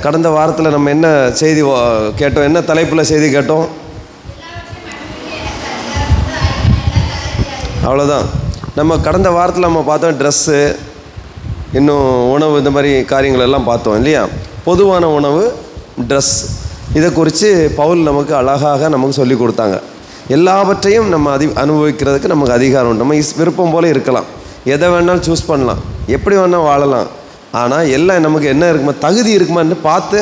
கடந்த வாரத்தில் நம்ம என்ன செய்தி கேட்டோம், என்ன தலைப்பில் செய்தி கேட்டோம்? அவ்வளோதான். நம்ம கடந்த வாரத்தில் நம்ம பார்த்தோம் ட்ரெஸ்ஸு, இன்னும் உணவு, இந்த மாதிரி காரியங்கள் எல்லாம் பார்த்தோம் இல்லையா? பொதுவான உணவு, ட்ரெஸ், இதை குறித்து பவுல் நமக்கு அழகாக நமக்கு சொல்லி கொடுத்தாங்க. எல்லாவற்றையும் நம்ம அனுபவிக்கிறதுக்கு நமக்கு அதிகாரம் உண்டு. நம்ம விருப்பம் போல் இருக்கலாம், எதை வேணாலும் சூஸ் பண்ணலாம், எப்படி வேணால் வாழலாம். ஆனால் எல்லாம் நமக்கு என்ன இருக்குமா, தகுதி இருக்குமான்னு பார்த்து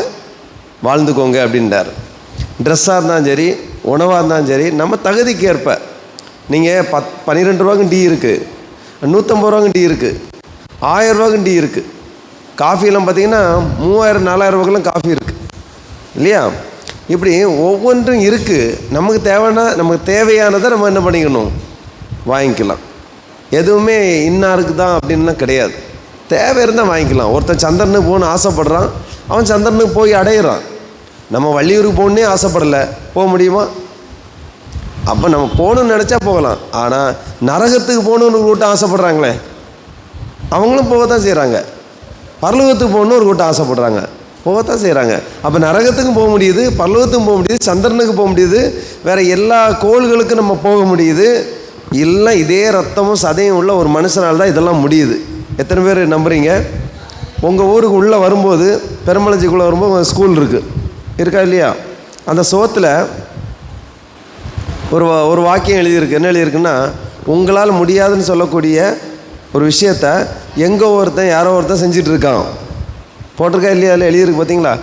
வாழ்ந்துக்கோங்க அப்படின்றார். ட்ரெஸ்ஸாக இருந்தாலும் சரி, உணவாக இருந்தாலும் சரி, நம்ம தகுதிக்கு ஏற்ப. நீங்கள் 12 ரூபாய்க்கு டீ இருக்குது, 150 ரூபாய்க்கு டீ இருக்குது, 1000 ரூபாய்க்கு டீ இருக்குது. காஃபியெல்லாம் பார்த்திங்கன்னா 3000 4000 ரூபாய்க்கெல்லாம் காஃபி இருக்குது இல்லையா? இப்படி ஒவ்வொன்றும் இருக்குது. நமக்கு தேவையானதை நம்ம என்ன பண்ணிக்கணும், வாங்கிக்கலாம். எதுவுமே இன்னாருக்கு தான் அப்படின்லாம் கிடையாது. தேவை இருந்தால் வாங்கிக்கலாம். ஒருத்தன் சந்திரனுக்கு போகணுன்னு ஆசைப்படுறான், அவன் சந்திரனுக்கு போய் அடையிறான். நம்ம வள்ளியூருக்கு போகணுன்னே ஆசைப்படலை, போக முடியுமா? அப்போ நம்ம போகணுன்னு நினச்சா போகலாம். ஆனால் நரகத்துக்கு போகணுன்னு ஒரு கூட்டம் ஆசைப்படுறாங்களே, அவங்களும் போகத்தான் செய்கிறாங்க. பரலோகத்துக்கு போகணுன்னு ஒரு கூட்டம் ஆசைப்படுறாங்க, போகத்தான் செய்கிறாங்க. அப்போ நரகத்துக்கும் போக முடியுது, பரலோகத்துக்கும் போக முடியுது, சந்திரனுக்கு போக முடியுது, வேறு எல்லா கோள்களுக்கும் நம்ம போக முடியுது. எல்லாம் இதே ரத்தமும் சதையும் உள்ள ஒரு மனுஷனால் தான் இதெல்லாம் முடியுது. எத்தனை பேர் நம்புறீங்க? உங்கள் ஊருக்கு உள்ளே வரும்போது, பெருமளஞ்சிக்குள்ளே வரும்போது ஸ்கூல் இருக்கா இல்லையா? அந்த சோத்தில் ஒரு வாக்கியம் எழுதியிருக்கு. என்ன எழுதியிருக்குன்னா, உங்களால் முடியாதுன்னு சொல்லக்கூடிய ஒரு விஷயத்த யாரோ ஒருத்தன் செஞ்சிட்ருக்கான். போட்டிருக்கா இல்லையா? அதில் எழுதியிருக்கு பார்த்தீங்களா?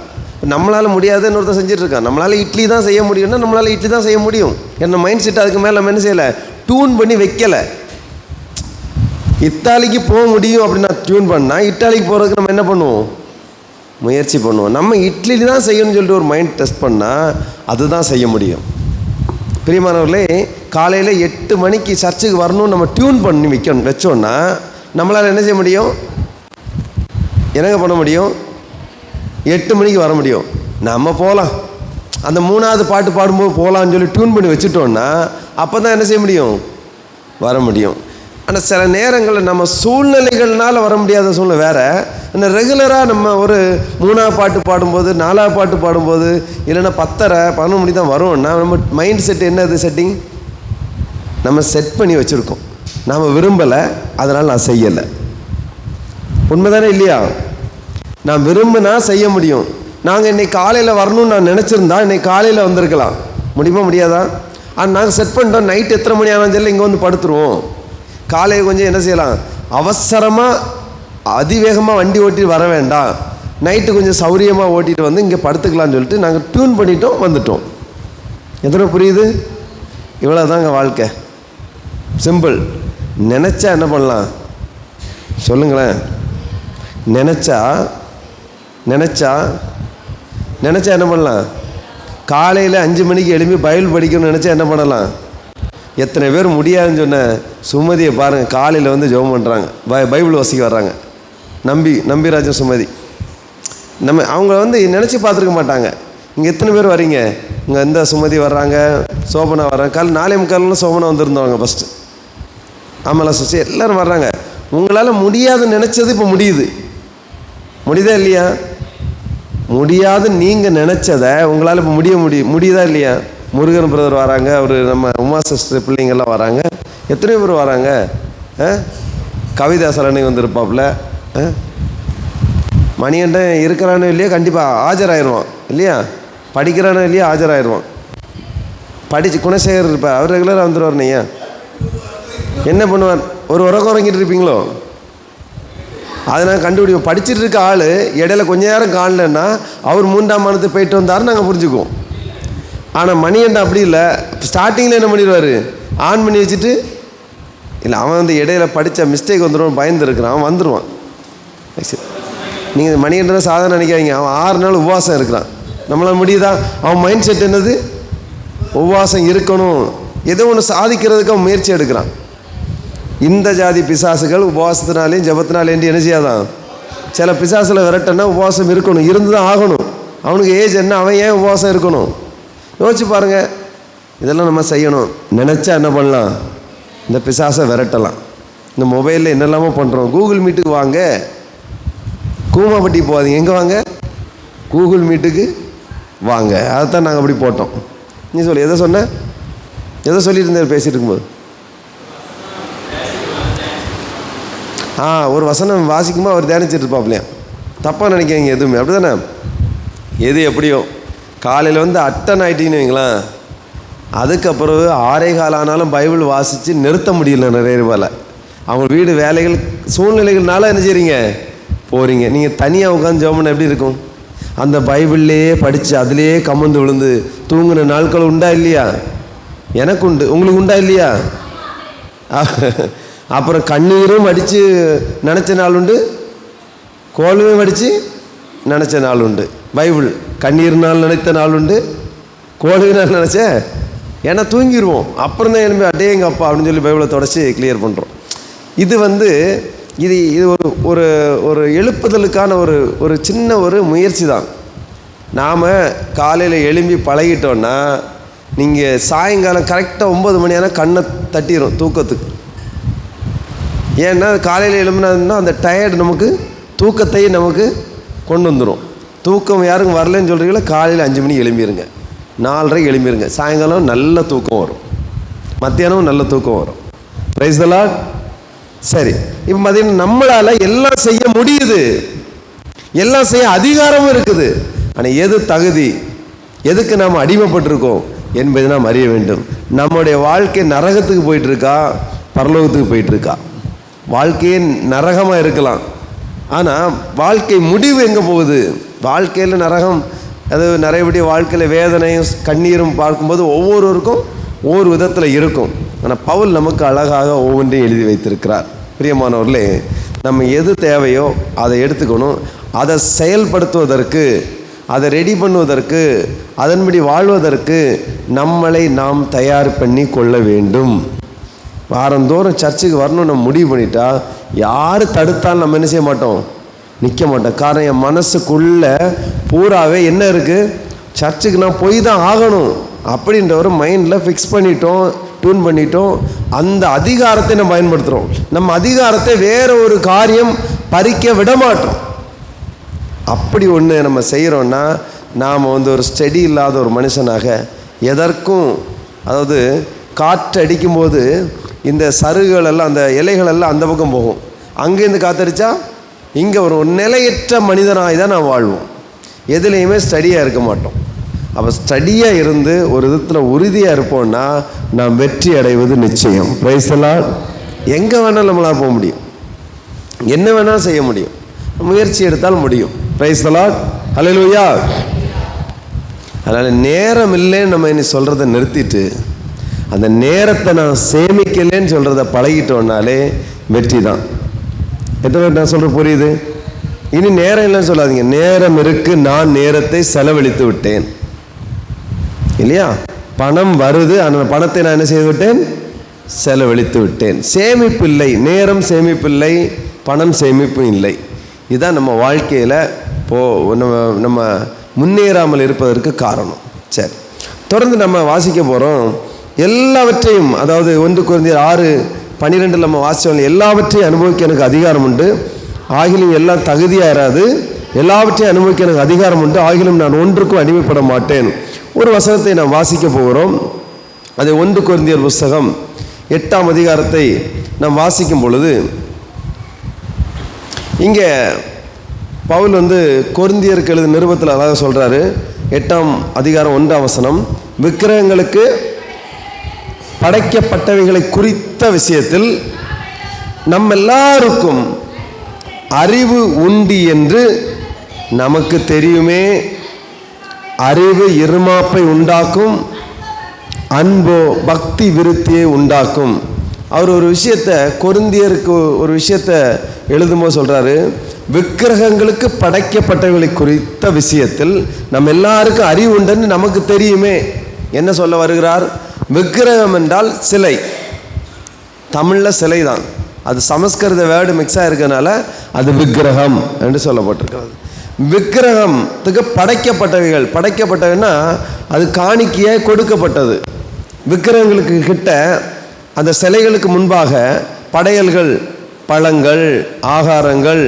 நம்மளால் முடியாதுன்னு ஒருத்தர் செஞ்சிட்ருக்கான். நம்மளால் இட்லி தான் செய்ய முடியும்னா நம்மளால் இட்லி தான் செய்ய முடியும். என்ன மைண்ட் செட் அதுக்கு மேலே நம்ம என்ன செய்யலை, டியூன் பண்ணி வைக்கலை. இத்தாலிக்கு போக முடியும் அப்படின்னா டியூன் பண்ணால், இத்தாலிக்கு போகிறதுக்கு நம்ம என்ன பண்ணுவோம், முயற்சி பண்ணுவோம். நம்ம இட்லி தான் செய்யணும்னு சொல்லிட்டு ஒரு மைண்ட் டெஸ்ட் பண்ணால் அதுதான் செய்ய முடியும். பிரியமானவர்களே, காலையில் 8 மணிக்கு சர்ச்சுக்கு வரணும்னு நம்ம டியூன் பண்ணி வச்சோன்னா நம்மளால் என்ன செய்ய முடியும், என்னங்க பண்ண முடியும்? 8 மணிக்கு வர முடியும். நம்ம போகலாம், அந்த 3வது பாட்டு பாடும்போது போகலான்னு சொல்லி டியூன் பண்ணி வச்சுட்டோன்னா அப்போ தான் என்ன செய்ய முடியும், வர முடியும். ஆனால் சில நேரங்களில் நம்ம சூழ்நிலைகள்னால் வர முடியாத சூழ்நிலை வேறு. இந்த ரெகுலராக நம்ம ஒரு 3வது பாட்டு பாடும்போது, 4வது பாட்டு பாடும்போது, இல்லைன்னா 10:30 11 மணி தான் வரும்னா நம்ம மைண்ட் செட் என்னது, செட்டிங் நம்ம செட் பண்ணி வச்சுருக்கோம். நாம் விரும்பலை, அதனால் நான் செய்யலை. உண்மைதானே இல்லையா? நான் விரும்பினா செய்ய முடியும். நாங்கள் இன்றைக்கி காலையில் வரணும்னு நான் நினச்சிருந்தா இன்றைக்கி காலையில் வந்திருக்கலாம். முடியுமா, முடியாதா? ஆனால் நாங்கள் செட் பண்ணிட்டோம், நைட் எத்தனை மணி ஆனாலும் சரி இங்கே வந்து படுத்துருவோம். காலையில் கொஞ்சம் என்ன செய்யலாம், அவசரமாக அதிவேகமாக வண்டி ஓட்டிட்டு வர வேண்டாம், நைட்டு கொஞ்சம் சௌரியமாக ஓட்டிகிட்டு வந்து இங்கே படுத்துக்கலான்னு சொல்லிட்டு நாங்கள் டியூன் பண்ணிட்டோம், வந்துட்டோம். எத்தனை புரியுது? இவ்வளோ தாங்க வாழ்க்கை, சிம்பிள். நினச்சா என்ன பண்ணலாம் சொல்லுங்களேன்? நினச்சா என்ன பண்ணலாம்? காலையில் 5 மணிக்கு எழுப்பி பைபிள் படிக்கணும்னு நினச்சா என்ன பண்ணலாம்? எத்தனை பேர் முடியாதுன்னு சொன்ன சுமதியை பாருங்கள், காலையில் வந்து ஜெபம் பண்ணுறாங்க, பைபிள் வாசிக்க வர்றாங்க. நம்பிராஜன் சுமதி, அவங்க வந்து நினச்சி பார்த்துருக்க மாட்டாங்க. இங்கே எத்தனை பேர் வரீங்க? இங்கே எந்த சுமதி வர்றாங்க, சோபனா வர்றாங்க. 4:45 சோபனா வந்திருந்தவங்க ஃபஸ்ட்டு. ஆமாம் சிஸ்டர், எல்லோரும் வர்றாங்க. உங்களால் முடியாதுன்னு நினச்சது இப்போ முடியுதா இல்லையா? முடியாது நீங்கள் நினச்சதை உங்களால் இப்போ முடியுதா இல்லையா? முருகன் பிரதர் வராங்க, அவர் நம்ம உமா சிஸ்டர் பிள்ளைங்கள்லாம் வராங்க. எத்தனை பேர் வராங்க? கவிதா சரணி வந்திருப்பாப்புல, மணிகண்டன் இருக்கிறானோ இல்லையா, கண்டிப்பாக ஆஜராயிடுவான் இல்லையா? படிக்கிறானோ இல்லையா, ஆஜராயிடுவான். குணசேகர் இருப்பார், அவர் ரெகுலராக வந்துடுவார். நீங்கள் என்ன பண்ணுவார்? ஒரு உறக்கம் உறங்கிட்டு இருப்பீங்களோ, அதை நாங்கள் கண்டுபிடிப்போம். படிச்சுட்டு இருக்க ஆள் இடையில கொஞ்ச நேரம் காணலன்னா அவர் 3ஆம் மாதத்துக்கு போயிட்டு வந்தார், நாங்கள் புரிஞ்சுக்குவோம். ஆனால் மணிகண்டன் அப்படி இல்லை, ஸ்டார்டிங்கில் என்ன பண்ணிடுவார், ஆன் பண்ணி வச்சுட்டு, இல்லை அவன் வந்து இடையில படித்த மிஸ்டேக் வந்துடும் பயந்துருக்கிறான், அவன் வந்துடுவான். நீங்கள் மணிகண்டன் சாதாரண நினைக்காதீங்க, அவன் 6 நாள் உபவாசம் இருக்கிறான். நம்மளால் முடியுதா? அவன் மைண்ட் செட் என்னது, உபவாசம் இருக்கணும், ஏதோ ஒன்று சாதிக்கிறதுக்கு அவன் முயற்சி எடுக்கிறான். இந்த ஜாதி பிசாசுகள் உபவாசத்தினாலேயும் ஜபத்தினாலேயும் என்ன செய்யாதான், சில பிசாசில் விரட்டன்னா உபவாசம் இருக்கணும், இருந்து தான் ஆகணும். அவனுக்கு ஏஜ் என்ன, அவன் ஏன் உபவாசம் இருக்கணும்? யோசிச்சு பாருங்கள். இதெல்லாம் நம்ம செய்யணும். நினச்சா என்ன பண்ணலாம், இந்த பிசாசை விரட்டலாம். இந்த மொபைலில் என்னெல்லாமோ பண்ணுறோம். கூகுள் மீட்டுக்கு வாங்க, கூமாப்பட்டி போகாதீங்க, எங்கே வாங்க, கூகுள் மீட்டுக்கு வாங்க. அதைத்தான் நாங்கள் அப்படி போட்டோம். நீ சொல்லு, எதை சொன்ன? எதை சொல்லிட்டு இருந்தேன் பேசிகிட்டு இருக்கும்போது? ஒரு வசனம் வாசிக்கும்போது அவர் தியானிச்சிட்டு இருப்பாப்லையா? தப்பாக நினைக்கிறீங்க எதுவுமே, அப்படி தானே? எது எப்படியோ காலையில் வந்து அட்டன் ஆகிட்டீங்கன்னு வைங்களேன், அதுக்கப்புறம் 6:15 ஆனாலும் பைபிள் வாசித்து நிறுத்த முடியல நிறைய பேர். அவங்க வீடு வேலைகள் சூழ்நிலைகள்னால என்ன செய்கிறீங்க, போகிறீங்க. நீங்கள் தனியாக உட்காந்து ஜெபம் பண்ண எப்படி இருக்கும்? அந்த பைபிள்லேயே படித்து அதிலேயே கமந்து விழுந்து தூங்குன நாட்கள் உண்டா இல்லையா? எனக்கு உண்டு, உங்களுக்கு உண்டா இல்லையா? அப்புறம் கண்ணீரும் அடித்து நினச்ச நாள் உண்டு, கோலமும் அடித்து நினச்ச நாள் உண்டு. பைபிள் கண்ணீர்னால் நினைத்த நாள் உண்டு, கோலவினால் நினச்ச. ஏன்னா தூங்கிடுவோம், அப்புறம் தான் எழுப்பி அடே எங்கள் அப்பா அப்படின்னு சொல்லி பைபிளை தொடச்சி கிளியர் பண்ணுறோம். இது வந்து இது ஒரு ஒரு ஒரு எழுப்புதலுக்கான ஒரு சின்ன ஒரு முயற்சி தான். நாம் காலையில் எழும்பி பழகிட்டோன்னா நீங்கள் சாயங்காலம் கரெக்டாக 9 மணி ஆனால் கண்ணை தட்டிடும் தூக்கத்துக்கு. ஏன்னா காலையில் எழும்பினா அந்த டயர்டு நமக்கு தூக்கத்தையும் நமக்கு கொண்டு வந்துடும். தூக்கம் யாருக்கும் வரலன்னு சொல்கிறீங்களா, காலையில் 5 மணிக்கு எழும்பிடுங்க, 4:30 எழும்பிடுங்க. சாயங்காலம் நல்ல தூக்கம் வரும், மத்தியானம் நல்ல தூக்கம் வரும். Price the Lord. சரி, இப்போ பார்த்தீங்கன்னா நம்மளால் எல்லாம் செய்ய முடியுது, எல்லாம் செய்ய அதிகாரமும் இருக்குது. ஆனால் எது தகுதி, எதுக்கு நாம் அடிமைப்பட்டிருக்கோம் என்பதை நாம் அறிய வேண்டும். நம்முடைய வாழ்க்கை நரகத்துக்கு போயிட்டுருக்கா, பரலோகத்துக்கு போயிட்டுருக்கா? வாழ்க்கையே நரகமாக இருக்கலாம், ஆனால் வாழ்க்கை முடிவு எங்கே போகுது? வாழ்க்கையில் நரகம், அது நிறையபடி வாழ்க்கையில் வேதனையும் கண்ணீரும் பார்க்கும்போது ஒவ்வொருவருக்கும் ஒவ்வொரு விதத்தில் இருக்கும். ஆனால் பவுல் நமக்கு அழகாக ஒவ்வொன்றையும் எழுதி வைத்திருக்கிறார். பிரியமானவர்களே, நம்ம எது தேவையோ அதை எடுத்துக்கணும். அதை செயல்படுத்துவதற்கு, அதை ரெடி பண்ணுவதற்கு, அதன்படி வாழ்வதற்கு நம்மளை நாம் தயார் பண்ணி கொள்ள வேண்டும். வாரந்தோறும் சர்ச்சுக்கு வரணும் நம்ம முடிவு பண்ணிட்டா யார் தடுத்தாலும் நம்ம என்ன செய்ய மாட்டோம், நிற்க மாட்டோம். காரணம் என் மனசுக்குள்ளே பூராவே என்ன இருக்குது, சர்ச்சுக்கு நான் போய் தான் ஆகணும் அப்படின்ற ஒரு மைண்டில் ஃபிக்ஸ் பண்ணிட்டோம், டியூன் பண்ணிட்டோம். அந்த அதிகாரத்தை நம்ம பயன்படுத்துகிறோம். நம்ம அதிகாரத்தை வேற ஒரு காரியம் பறிக்க விட மாட்டோம். அப்படி ஒன்று நம்ம செய்கிறோன்னா நாம் வந்து ஒரு ஸ்டெடி இல்லாத ஒரு மனுஷனாக எதற்கும், அதாவது காற்று அடிக்கும்போது இந்த சருகுகள் எல்லாம், அந்த இலைகள் எல்லாம் அந்த பக்கம் போகும், அங்கேருந்து காற்றடிச்சா இங்கே ஒரு நிலையற்ற மனிதனாக தான் நாம் வாழ்வோம். எதுலேயுமே ஸ்டடியாக இருக்க மாட்டோம். அப்போ ஸ்டடியாக இருந்து ஒரு விதத்தில் உறுதியாக இருப்போம்னா நாம் வெற்றி அடைவது நிச்சயம். Price the Lord. எங்கே வேணாலும் நம்மளால் போக முடியும், என்ன வேணாலும் செய்ய முடியும், முயற்சி எடுத்தால் முடியும். Praise the Lord. ஹல்லேலூயா. அதனால் நேரம் இல்லைன்னு நம்ம இனி சொல்கிறத நிறுத்திட்டு அந்த நேரத்தை நான் சேமிக்கலைன்னு சொல்கிறத பழகிட்டோன்னாலே வெற்றி தான். எத்தனை பேர் நான் சொல்கிற புரியுது? இனி நேரம் இல்லைன்னு சொல்லாதீங்க, நேரம் இருக்கு, நான் நேரத்தை செலவழித்து விட்டேன் இல்லையா? பணம் வருது, அந்த பணத்தை நான் என்ன செய்து விட்டேன், செலவழித்து விட்டேன். சேமிப்பு இல்லை, நேரம் சேமிப்பில்லை, பணம் சேமிப்பு இல்லை. இதுதான் நம்ம வாழ்க்கையில் நம்ம முன்னேறாமல் இருப்பதற்கு காரணம். சரி, தொடர்ந்து நம்ம வாசிக்க போகிறோம். எல்லாவற்றையும், அதாவது 1 கொரிந்தியர் 6:12 நம்ம வாசித்தோம், எல்லாவற்றையும் அனுபவிக்க எனக்கு அதிகாரம் உண்டு, ஆகிலும் எல்லாம் தகுதியாக இராது, எல்லாவற்றையும் அனுபவிக்க எனக்கு அதிகாரம் உண்டு, ஆகிலும் நான் ஒன்றுக்கும் அடிமைப்பட மாட்டேன். ஒரு வசனத்தை நாம் வாசிக்க போகிறோம். அது 1 கொரிந்தியர் புஸ்தகம் 8ஆம் அதிகாரத்தை நாம் வாசிக்கும் பொழுது, இங்கே பவுல் வந்து கொரிந்தியருக்கு எழுதின நிருபத்தில் அழகாக சொல்கிறாரு. 8ஆம் அதிகாரம் 1ஆம் வசனம், விக்கிரகங்களுக்கு படைக்கப்பட்டவைகளை குறித்த விஷயத்தில் நம்ம எல்லாருக்கும் அறிவு உண்டு என்று நமக்கு தெரியுமே. அறிவு இருமாப்பை உண்டாக்கும், அன்போ பக்தி விருத்தியை உண்டாக்கும். அவர் ஒரு விஷயத்தை, கொரிந்தியருக்கு ஒரு விஷயத்தை எழுதும்போது சொல்கிறாரு, விக்கிரகங்களுக்கு படைக்கப்பட்டவைகளை குறித்த விஷயத்தில் நம்ம எல்லாருக்கும் அறிவு உண்டுன்னு நமக்கு தெரியுமே. என்ன சொல்ல வருகிறார்? விக்கிரகம் என்றால் சிலை, தமிழில் சிலை தான், அது சமஸ்கிருத வேர்டு மிக்ஸாக இருக்கிறதுனால அது விக்கிரகம் என்று சொல்லப்பட்டிருக்கிறது. விக்கிரகத்துக்கு படைக்கப்பட்டவைகள், படைக்கப்பட்டவைன்னா அது காணிக்கையாக கொடுக்கப்பட்டது. விக்கிரகங்களுக்கு கிட்ட அந்த சிலைகளுக்கு முன்பாக படையல்கள், பழங்கள், ஆகாரங்கள்,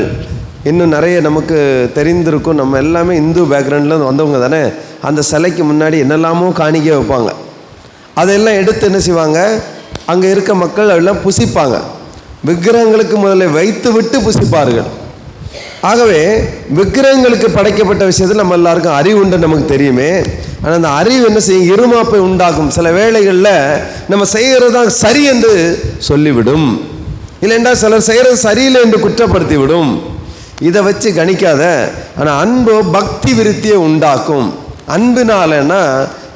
இன்னும் நிறைய நமக்கு தெரிந்திருக்கும். நம்ம எல்லாமே இந்து பேக்ரவுண்டில் வந்தவங்க தானே. அந்த சிலைக்கு முன்னாடி என்னெல்லாமோ காணிக்க வைப்பாங்க. அதெல்லாம் எடுத்து என்ன செய்வாங்க, அங்கே இருக்க மக்கள் எல்லாம் புசிப்பாங்க. விக்கிரகங்களுக்கு முதல்ல வைத்து விட்டு புசிப்பார்கள். ஆகவே விக்கிரகங்களுக்கு படைக்கப்பட்ட விஷயத்தில் நம்ம எல்லாருக்கும் அறிவு உண்டு, நமக்கு தெரியுமே. ஆனால் அந்த அறிவு என்ன செய்யும், இருமாப்பை உண்டாக்கும். சில வேளைகளில் நம்ம செய்கிறது தான் சரி என்று சொல்லிவிடும், இல்லைண்டா சிலர் செய்கிறது சரியில்லை என்று குற்றப்படுத்தி விடும். இதை வச்சு கணிக்காத. ஆனால் அன்போ பக்தி விருத்தியை உண்டாக்கும். அன்புனாலன்னா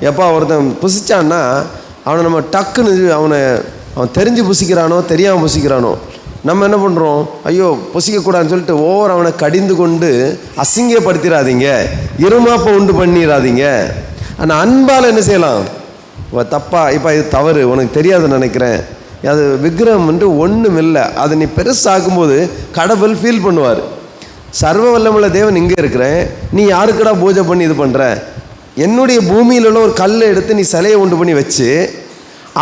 எப்போ ஒருத்தன் புசிச்சான்னா அவனை நம்ம டக்குன்னு அவன் தெரிஞ்சு புசிக்கிறானோ தெரியாமல் புசிக்கிறானோ, நம்ம என்ன பண்ணுறோம், ஐயோ புசிக்கக்கூடாதுன்னு சொல்லிட்டு ஓவர் அவனை கடிந்து கொண்டு அசிங்கப்படுத்திடாதீங்க, இருமாப்பை உண்டு பண்ணிடாதீங்க. ஆனால் அன்பால் என்ன செய்யலாம், தப்பா இப்போ இது தவறு உனக்கு தெரியாதுன்னு நினைக்கிறேன், அது விக்கிரகம் வந்து ஒன்றும் இல்லை, அதை நீ பெருசாக்கும்போது கடவுள் ஃபீல் பண்ணுவார். சர்வ வல்லமுள்ள தேவன் இங்கே இருக்கிறேன், நீ யாருக்கடா பூஜை பண்ணி இது பண்ணுற, என்னுடைய பூமியில் உள்ள ஒரு கல்லை எடுத்து நீ சிலையை உண்டு பண்ணி வச்சு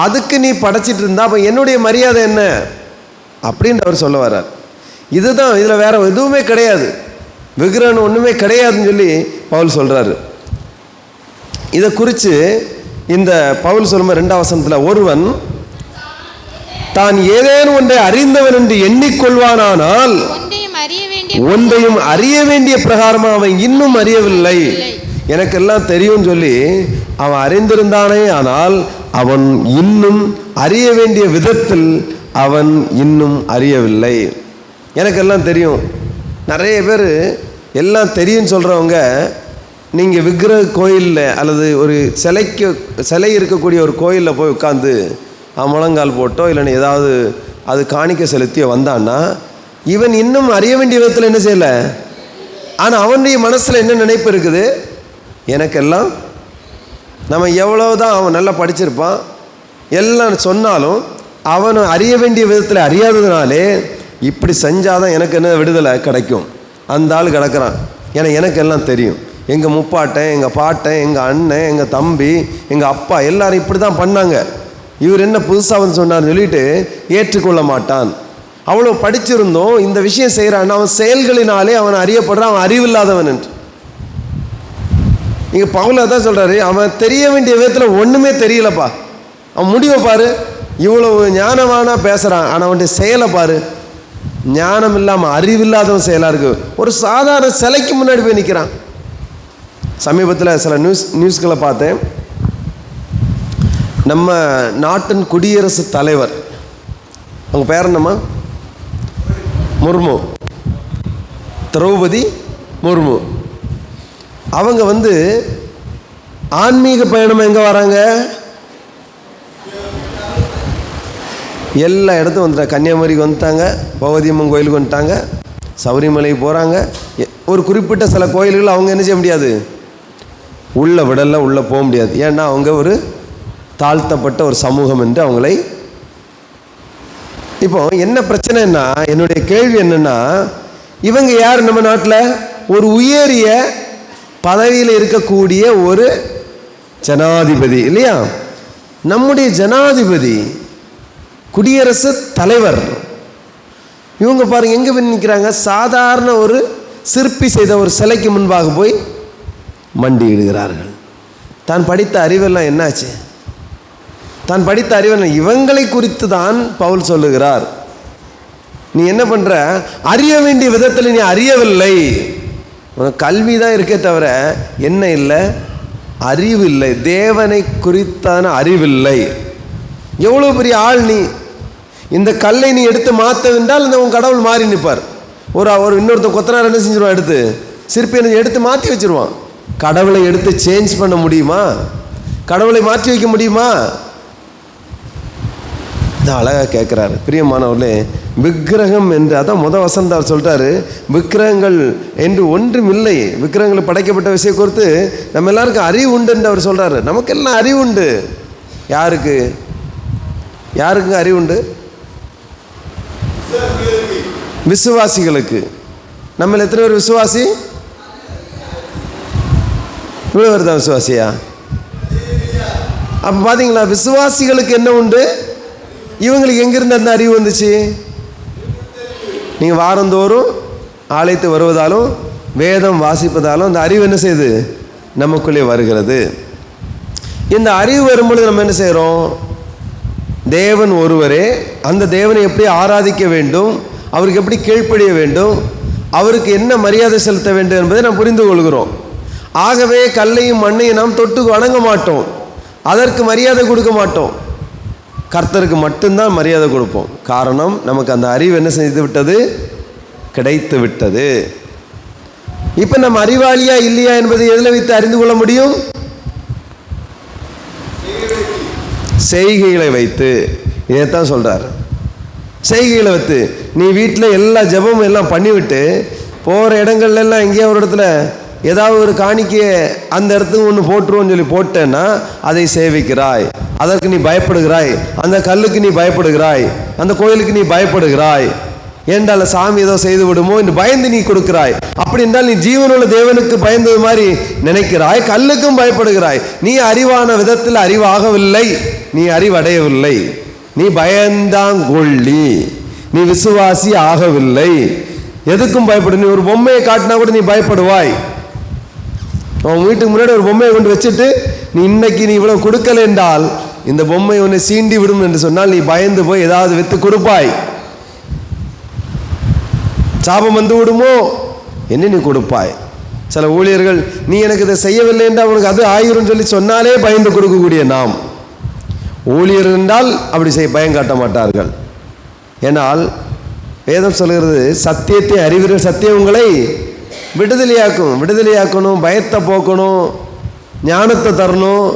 அதுக்கு நீ படைச்சிட்டு இருந்தா அப்போ என்னுடைய மரியாதை என்ன அப்படின்னு அவர் சொல்ல வர்றார். இதுதான், இதில் வேற எதுவுமே கிடையாது, விக்கிரகம் ஒன்றுமே கிடையாதுன்னு சொல்லி பவுல் சொல்கிறாரு. இதை குறித்து இந்த பவுல் சொல்லும்போது 2ஆம் வசனத்தில், ஒருவன் தான் ஏதேனும் ஒன்றை அறிந்தவன் என்று எண்ணிக்கொள்வானானால் ஒன்றையும் அறிய வேண்டிய பிரகாரமாக அவன் இன்னும் அறியவில்லை. எனக்கெல்லாம் தெரியும் சொல்லி அவன் அறிந்திருந்தானே, ஆனால் அவன் இன்னும் அறிய வேண்டிய விதத்தில் அவன் இன்னும் அறியவில்லை. எனக்கெல்லாம் தெரியும். நிறைய பேர் எல்லாம் தெரியும்னு சொல்கிறவங்க, நீங்கள் விக்கிரக கோயிலில் அல்லது ஒரு சிலை இருக்கக்கூடிய ஒரு கோயிலில் போய் உட்காந்து முழங்கால் போட்டோ இல்லைன்னா ஏதாவது அது காணிக்க செலுத்தியோ வந்தான்னா இவன் இன்னும் அறிய வேண்டிய விதத்தில் என்ன செய்யலை. ஆனால் அவனுடைய மனசில் என்ன நினைப்பு இருக்குது, எனக்கெல்லாம் நம்ம எவ்வளோதான் அவன் நல்லா படிச்சிருப்பான் எல்லாம் சொன்னாலும் அவன் அறிய வேண்டிய விதத்தில் அறியாததுனாலே இப்படி செஞ்சாதான் எனக்கு என்ன விடுதலை கிடைக்கும், அந்த ஆள் கிடக்கிறான். ஏன்னா எனக்கு எல்லாம் தெரியும், எங்கள் முப்பாட்டன், எங்கள் பாட்டன், எங்கள் அண்ணன், எங்கள் தம்பி, எங்கள் அப்பா எல்லாரும் இப்படி தான் பண்ணாங்க, இவர் என்ன புதுசாக வந்து சொன்னார்னு சொல்லிட்டு ஏற்றுக்கொள்ள மாட்டான். அவ்வளோ படிச்சிருந்தோம் இந்த விஷயம் செய்கிறான், அவன் செயல்களினாலே அவன் அறியப்படுறான், அவன் அறிவில்லாதவன் என்று. இங்கே பவுல் தான் சொல்கிறாரு, அவன் தெரிய வேண்டிய விதத்தில் ஒன்றுமே தெரியலப்பா, அவன் முடிவை பாரு, இவ்வளவு ஞானமானா பேசுகிறான், ஆனால் அவனுடைய செயலை பாரு, ஞானம் இல்லாமல் அறிவில்லாதவன் செயலாக இருக்குது. ஒரு சாதாரண சிலைக்கு முன்னாடி போய் நிற்கிறான். சமீபத்தில் சில நியூஸ்களை பார்த்தேன். நம்ம நாட்டின் குடியரசுத் தலைவர், அவங்க பேர் என்னம்மா, முர்மு, திரௌபதி முர்மு, அவங்க வந்து ஆன்மீக பயணம் எங்கே வராங்க, எல்லா இடத்தும் வந்துட்டாங்க. கன்னியாகுமரிக்கு வந்துட்டாங்க, பகவதி அம்மன் கோயிலுக்கு வந்துட்டாங்க, சபரிமலைக்கு போகிறாங்க. ஒரு குறிப்பிட்ட சில கோயில்கள் அவங்க என்ன செய்ய முடியாது, உள்ளே விடலை, உள்ளே போக முடியாது. ஏன்னா அவங்க ஒரு தாழ்த்தப்பட்ட ஒரு சமூகம் என்று அவங்களை. இப்போ என்ன பிரச்சனைன்னா, என்னுடைய கேள்வி என்னென்னா, இவங்க யார், நம்ம நாட்டில் ஒரு உயரிய பதவியில் இருக்கக்கூடிய ஒரு ஜனாதிபதி இல்லையா, நம்முடைய ஜனாதிபதி குடியரசு தலைவர், இவங்க பாருங்க எங்கே போய் நிற்கிறாங்க, சாதாரண ஒரு சிற்பி செய்த ஒரு சிலைக்கு முன்பாக போய் மண்டியிடுகிறார்கள். தான் படித்த அறிவெல்லாம் என்னாச்சு, தான் படித்த அறிவெல்லாம் இவங்களை குறித்து தான் பவுல் சொல்லுகிறார். நீ என்ன பண்ணுற, அறிய வேண்டிய விதத்தில் நீ அறியவில்லை, உனக்கு கல்வி தான் இருக்கே தவிர என்ன இல்லை, அறிவு இல்லை, தேவனை குறித்தான அறிவில்லை. எவ்வளோ பெரிய ஆள் நீ, இந்த கல்லை நீ எடுத்து மாற்ற வேண்டால் இந்த உன் கடவுள் மாறி நிற்பார். ஒரு இன்னொருத்தன் கொத்தனார் என்ன செஞ்சிருவான், எடுத்து சிற்பி எடுத்து மாற்றி வச்சிருவான். கடவுளை எடுத்து சேஞ்ச் பண்ண முடியுமா, கடவுளை மாற்றி வைக்க முடியுமா? இதான் அழகாக கேட்குறாரு. பிரியமானவர்களே, விக்கிரகம் என்று, அதான் வசனம் அவர் சொல்கிறாரு, விக்கிரகங்கள் என்று ஒன்றும் இல்லை, விக்கிரகங்கள் படைக்கப்பட்ட விஷயம் குறித்து நம்ம எல்லாருக்கும் அறிவு உண்டு என்று அவர் சொல்கிறாரு. நமக்கெல்லாம் அறிவு உண்டு. யாருக்கு யாருக்குங்க அறிவு உண்டு? விசுவாசிகளுக்கு. நம்ம எத்தனை பேர் விசுவாசி? இவ்வளோ பேர் தான் விசுவாசியா? அப்போ பார்த்தீங்களா, விசுவாசிகளுக்கு என்ன உண்டு, இவங்களுக்கு எங்கிருந்து அந்த அறிவு வந்துச்சு? நீங்கள் வாரந்தோறும் ஆலயத்து வருவதாலும் வேதம் வாசிப்பதாலும் அந்த அறிவு என்ன செய்யுது? நமக்குள்ளே வருகிறது. இந்த அறிவு வரும்பொழுது நம்ம என்ன செய்கிறோம்? தேவன் ஒருவரே, அந்த தேவனை எப்படி ஆராதிக்க வேண்டும், அவருக்கு எப்படி கீழ்ப்படிய வேண்டும், அவருக்கு என்ன மரியாதை செலுத்த வேண்டும் என்பதை நாம் புரிந்து கொள்கிறோம். ஆகவே கல்லையும் மண்ணையும் நாம் தொட்டு வணங்க மாட்டோம், அதற்கு மரியாதை கொடுக்க மாட்டோம். கர்த்தருக்கு மட்டும்தான் மரியாதை கொடுப்போம். காரணம், நமக்கு அந்த அறிவு என்ன செய்து விட்டது? கிடைத்து விட்டது. இப்போ நம்ம அறிவாளியா இல்லையா என்பதை எதில் வைத்து அறிந்து கொள்ள முடியும்? செய்கைகளை வைத்து. இதைத்தான் சொல்றார். செய்கைகளை வைத்து. நீ வீட்டில் எல்லா ஜெபமும் எல்லாம் பண்ணிவிட்டு போகிற இடங்கள்ல எல்லாம் எங்கேயோ ஒரு இடத்துல ஏதாவது ஒரு காணிக்கையை அந்த இடத்துக்கு ஒன்று போட்டுருவோன்னு சொல்லி போட்டேன்னா அதை சேவிக்கிறாய், அதற்கு நீ பயப்படுகிறாய், அந்த கல்லுக்கு நீ பயப்படுகிறாய், அந்த கோயிலுக்கு நீ பயப்படுகிறாய். ஏண்டால சாமி ஏதோ செய்து விடுமோ என்று பயந்து நீ கொடுக்கிறாய். அப்படி என்றால் நீ ஜீவனுள்ள தேவனுக்கு பயந்தது மாதிரி நினைக்கிறாய், கல்லுக்கும் பயப்படுகிறாய். நீ அறிவான விதத்தில் அறிவாகவில்லை, நீ அறிவடையவில்லை, நீ பயந்தாங்கொள்ளி, நீ விசுவாசி ஆகவில்லை. எதுக்கும் பயப்படு. நீ ஒரு பொம்மையை காட்டினா கூட நீ பயப்படுவாய். உன் வீட்டுக்கு முன்னாடி ஒரு பொம்மையை கொண்டு வச்சுட்டு நீ இன்னைக்கு நீ இவ்வளவு கொடுக்கல என்றால் இந்த பொம்மை உன்னை சீண்டி விடும் என்று சொன்னால் நீ பயந்து போய் ஏதாவது வித்து கொடுப்பாய். சாபம் வந்து விடுமோ என்ன நீ கொடுப்பாய். சில ஊழியர்கள் நீ எனக்கு இதை செய்யவில்லை என்றால் அவனுக்கு அது ஆயிரும் சொல்லி சொன்னாலே பயந்து கொடுக்கக்கூடிய நாம் ஊழியர் என்றால் அப்படி பயம் காட்ட மாட்டார்கள். ஏனால் வேதம் சொல்கிறது, சத்தியத்தை அறிவீர்கள், சத்தியம் உங்களை விடுதலையாக்கணும், பயத்தை போக்கணும், ஞானத்தை தரணும்,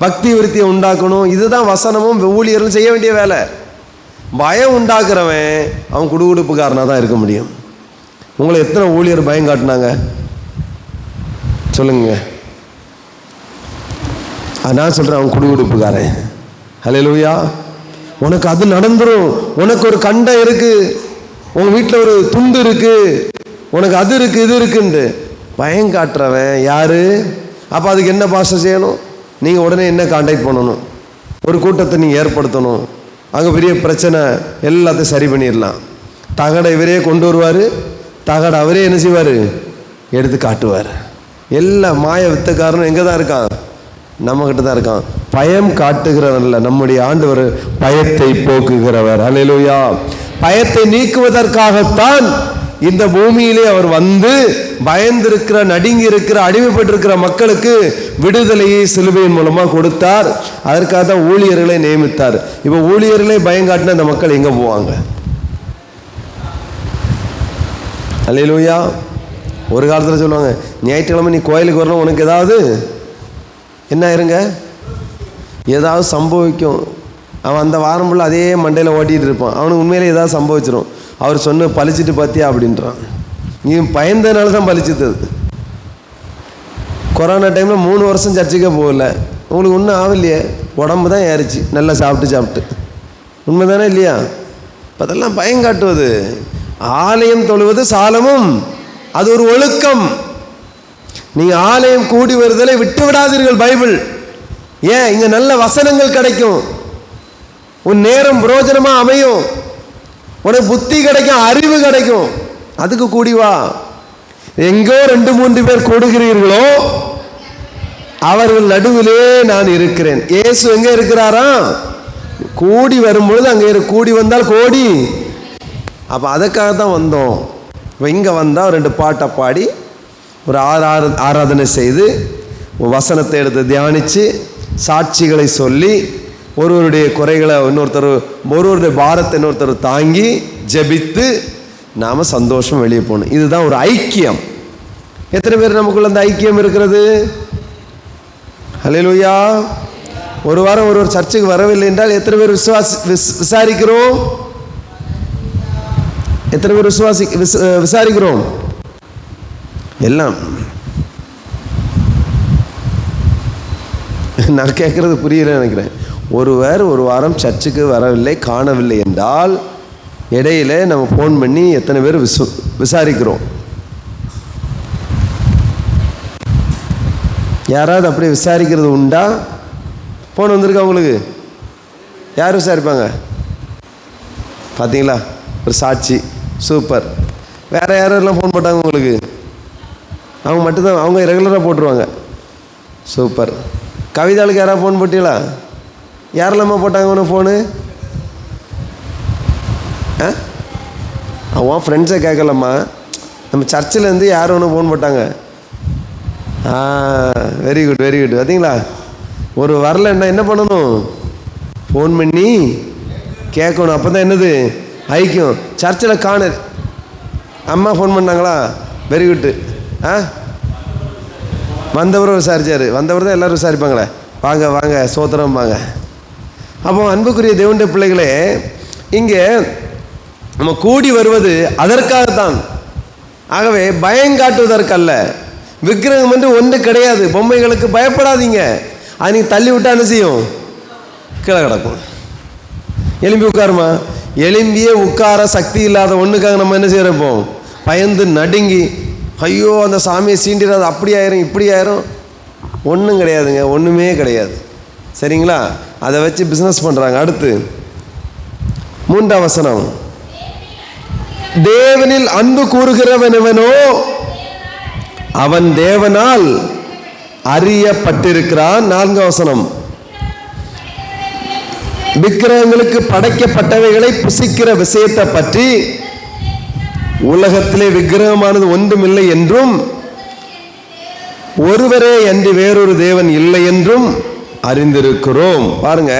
பக்தி விருத்தியை உண்டாக்கணும். இதுதான் வசனமும் ஊழியர்கள் செய்ய வேண்டிய வேலை. பயம் உண்டாக்குறவன் அவன் குடுகுடுப்புக்காரனாக தான் இருக்க முடியும். உங்களை எத்தனை ஊழியர் பயம் காட்டினாங்க சொல்லுங்க? நான் சொல்கிறேன், அவன் குடுகுடுப்புக்காரன். ஹல்லேலூயா. உனக்கு அது நடந்துரும், உனக்கு ஒரு கண்டம் இருக்கு, உங்கள் வீட்டில் ஒரு துண்டு இருக்கு, உனக்கு அது இருக்கு இது இருக்குன்னு பயம் காட்டுறவன் யாரு? அப்போ அதுக்கு என்ன பாச செய்யணும்? நீங்கள் உடனே என்ன கான்டாக்ட் பண்ணணும்? ஒரு கூட்டத்தை நீங்கள் ஏற்படுத்தணும். அங்கே பெரிய பிரச்சனை எல்லாத்தையும் சரி பண்ணிடலாம். தகடை இவரே கொண்டு வருவார், தகடை அவரே என்ன செய்வார்? எடுத்து காட்டுவார். எல்லா மாய வித்தக்காரனும் எங்கே தான் இருக்கான்? நம்மகிட்ட தான் இருக்கான். பயம் காட்டுகிறவர் இல்லை, நம்முடைய ஆண்டவர் பயத்தை போக்குகிறவர். ஹல்லேலூயா. பயத்தை நீக்குவதற்காகத்தான் இந்த பூமியிலே அவர் வந்து பயந்திருக்கிற, நடுங்கி இருக்கிற, அடிமைப்பட்டிருக்கிற மக்களுக்கு விடுதலையை சிலுவையின் மூலமாக கொடுத்தார். அதற்காக தான் ஊழியர்களை நியமித்தார். இப்போ ஊழியர்களே பயம் காட்டின இந்த மக்கள் எங்கே போவாங்க? ஹல்லேலூயா. ஒரு காலத்தில் சொல்லுவாங்க, ஞாயிற்றுக்கிழமை நீ கோயிலுக்கு வரணும், உனக்கு ஏதாவது என்ன ஆயிருங்க, ஏதாவது சம்பவிக்கும். அவன் அந்த வாரம் ஃபுல்லாக அதே மண்டையில் ஓட்டிகிட்டு இருப்பான். அவனுக்கு உண்மையிலே ஏதாவது சம்பவிச்சிடும். அவர் சொன்ன பழிச்சிட்டு பார்த்தியா அப்படின்றான். நீ பயந்ததுனால தான் பழிச்சுது. கொரோனா டைமில் 3 வருஷம் சர்ச்சுக்கே போகல, உங்களுக்கு ஒன்றும் ஆகலையே, உடம்பு தான் ஏறிச்சு, நல்லா சாப்பிட்டு. உண்மை தானே இல்லையா? இப்போ அதெல்லாம் பயம் காட்டுவது. ஆலயம் தொழுவது சாலமும், அது ஒரு ஒழுக்கம். நீங்கள் ஆலயம் கூடி வருதலை விட்டு விடாதீர்கள். பைபிள் ஏன்? இங்கே நல்ல வசனங்கள் கிடைக்கும், உன் நேரம் பிரயோஜனமாக அமையும், உனக்கு புத்தி கிடைக்கும், அறிவு கிடைக்கும். அதுக்கு கூடி வா. எங்கோ 2-3 பேர் கூடுகிறீர்களோ அவர்கள் நடுவிலே நான் இருக்கிறேன். இயேசு எங்க இருக்கிறாரா? கூடி வரும்பொழுது அங்கே கூடி வந்தால் கோடி. அப்போ அதுக்காக தான் வந்தோம். இப்போ இங்கே வந்தால் 2 பாட்டை பாடி ஒரு ஆராதனை செய்து வசனத்தை எடுத்து தியானித்து சாட்சிகளை சொல்லி ஒருவருடைய குறைகளை ஒருவருடைய பாரத்தை இன்னொருத்தர் தாங்கி ஜெபித்து நாம் சந்தோஷம் வெளியே போகணும். இதுதான் ஒரு ஐக்கியம். எத்தனை பேர் நமக்குள்ள அந்த ஐக்கியம் இருக்கிறது? ஹல்லேலூயா. ஒரு வாரம் ஒருவர் சர்ச்சுக்கு வரவில்லை என்றால் எத்தனை பேர் விசாரிக்கிறோம்? எத்தனை பேர் விசாரிக்கிறோம்? எல்லாம். நான் கேட்குறது புரியல நினைக்கிறேன். ஒருவர் ஒரு வாரம் சர்ச்சுக்கு வரவில்லை, காணவில்லை என்றால் இடையில நம்ம ஃபோன் பண்ணி எத்தனை பேர் விசாரிக்கிறோம்? யாராவது அப்படி விசாரிக்கிறது உண்டா? ஃபோன் வந்திருக்கா உங்களுக்கு? யார் விசாரிப்பாங்க? பார்த்தீங்களா? ஒரு சாட்சி. சூப்பர். வேறு யாரெல்லாம் ஃபோன் போட்டாங்க உங்களுக்கு? அவங்க மட்டும்தான், அவங்க ரெகுலராக போட்டுருவாங்க. சூப்பர். கவிதாளுக்கு யாராவது ஃபோன் போட்டீங்களா? யாரெல்லாமா போட்டாங்க ஒன்று ஃபோனு? அவன் ஃப்ரெண்ட்ஸை கேட்கலம்மா, நம்ம சர்ச்சிலேருந்து யாரும் ஒன்று ஃபோன் போட்டாங்க. Very good very good. பார்த்தீங்களா, ஒரு வரலன்னா என்ன பண்ணணும்? ஃபோன் பண்ணி கேட்கணும். அப்போ தான் என்னது ஐக்கியம். சர்ச்சில் காணு, அம்மா ஃபோன் பண்ணாங்களா? Very good. வந்தவரும் விசாரிச்சார். வந்தவர் தான் எல்லோரும் விசாரிப்பாங்களே, வாங்க வாங்க சோத்திரம் வாங்க. அப்போ அன்புக்குரிய தேவனுடைய பிள்ளைகளே, இங்கே நம்ம கூடி வருவது அதற்காகத்தான். ஆகவே பயங்காட்டுவதற்கல்ல. விக்கிரகம் என்று ஒன்று கிடையாது. பொம்மைகளுக்கு பயப்படாதீங்க. அது நீங்கள் தள்ளி விட்டா என்ன செய்யும்? கீழே கிடக்கும். எலும்பி உட்காருமா? எலும்பியே உட்கார சக்தி இல்லாத ஒன்றுக்காக நம்ம என்ன செய்கிறப்போம்? பயந்து நடுங்கி, ஐயோ அந்த சாமியை சீண்டிடாது, அப்படி ஆயிரும் இப்படி ஆயிரும். ஒன்றும் கிடையாதுங்க, ஒன்றுமே கிடையாது. சரிங்களா? அதை வச்சு பிஸ்னஸ் பண்ணுறாங்க. அடுத்து 3ஆம் வசனம், தேவனில் அன்பு கூறுகிறவன் எவனோ அவன் தேவனால் அறியப்பட்டிருக்கிறான். 4ஆம் வசனம், விக்கிரகங்களுக்கு படைக்கப்பட்டவைகளை புசிக்கிற விஷயத்தை பற்றி உலகத்திலே விக்கிரகமானது ஒன்றுமில்லை என்றும் ஒருவரே அன்றி வேறொரு தேவன் இல்லை என்றும் அறிந்திருக்கிறோம். பாருங்க,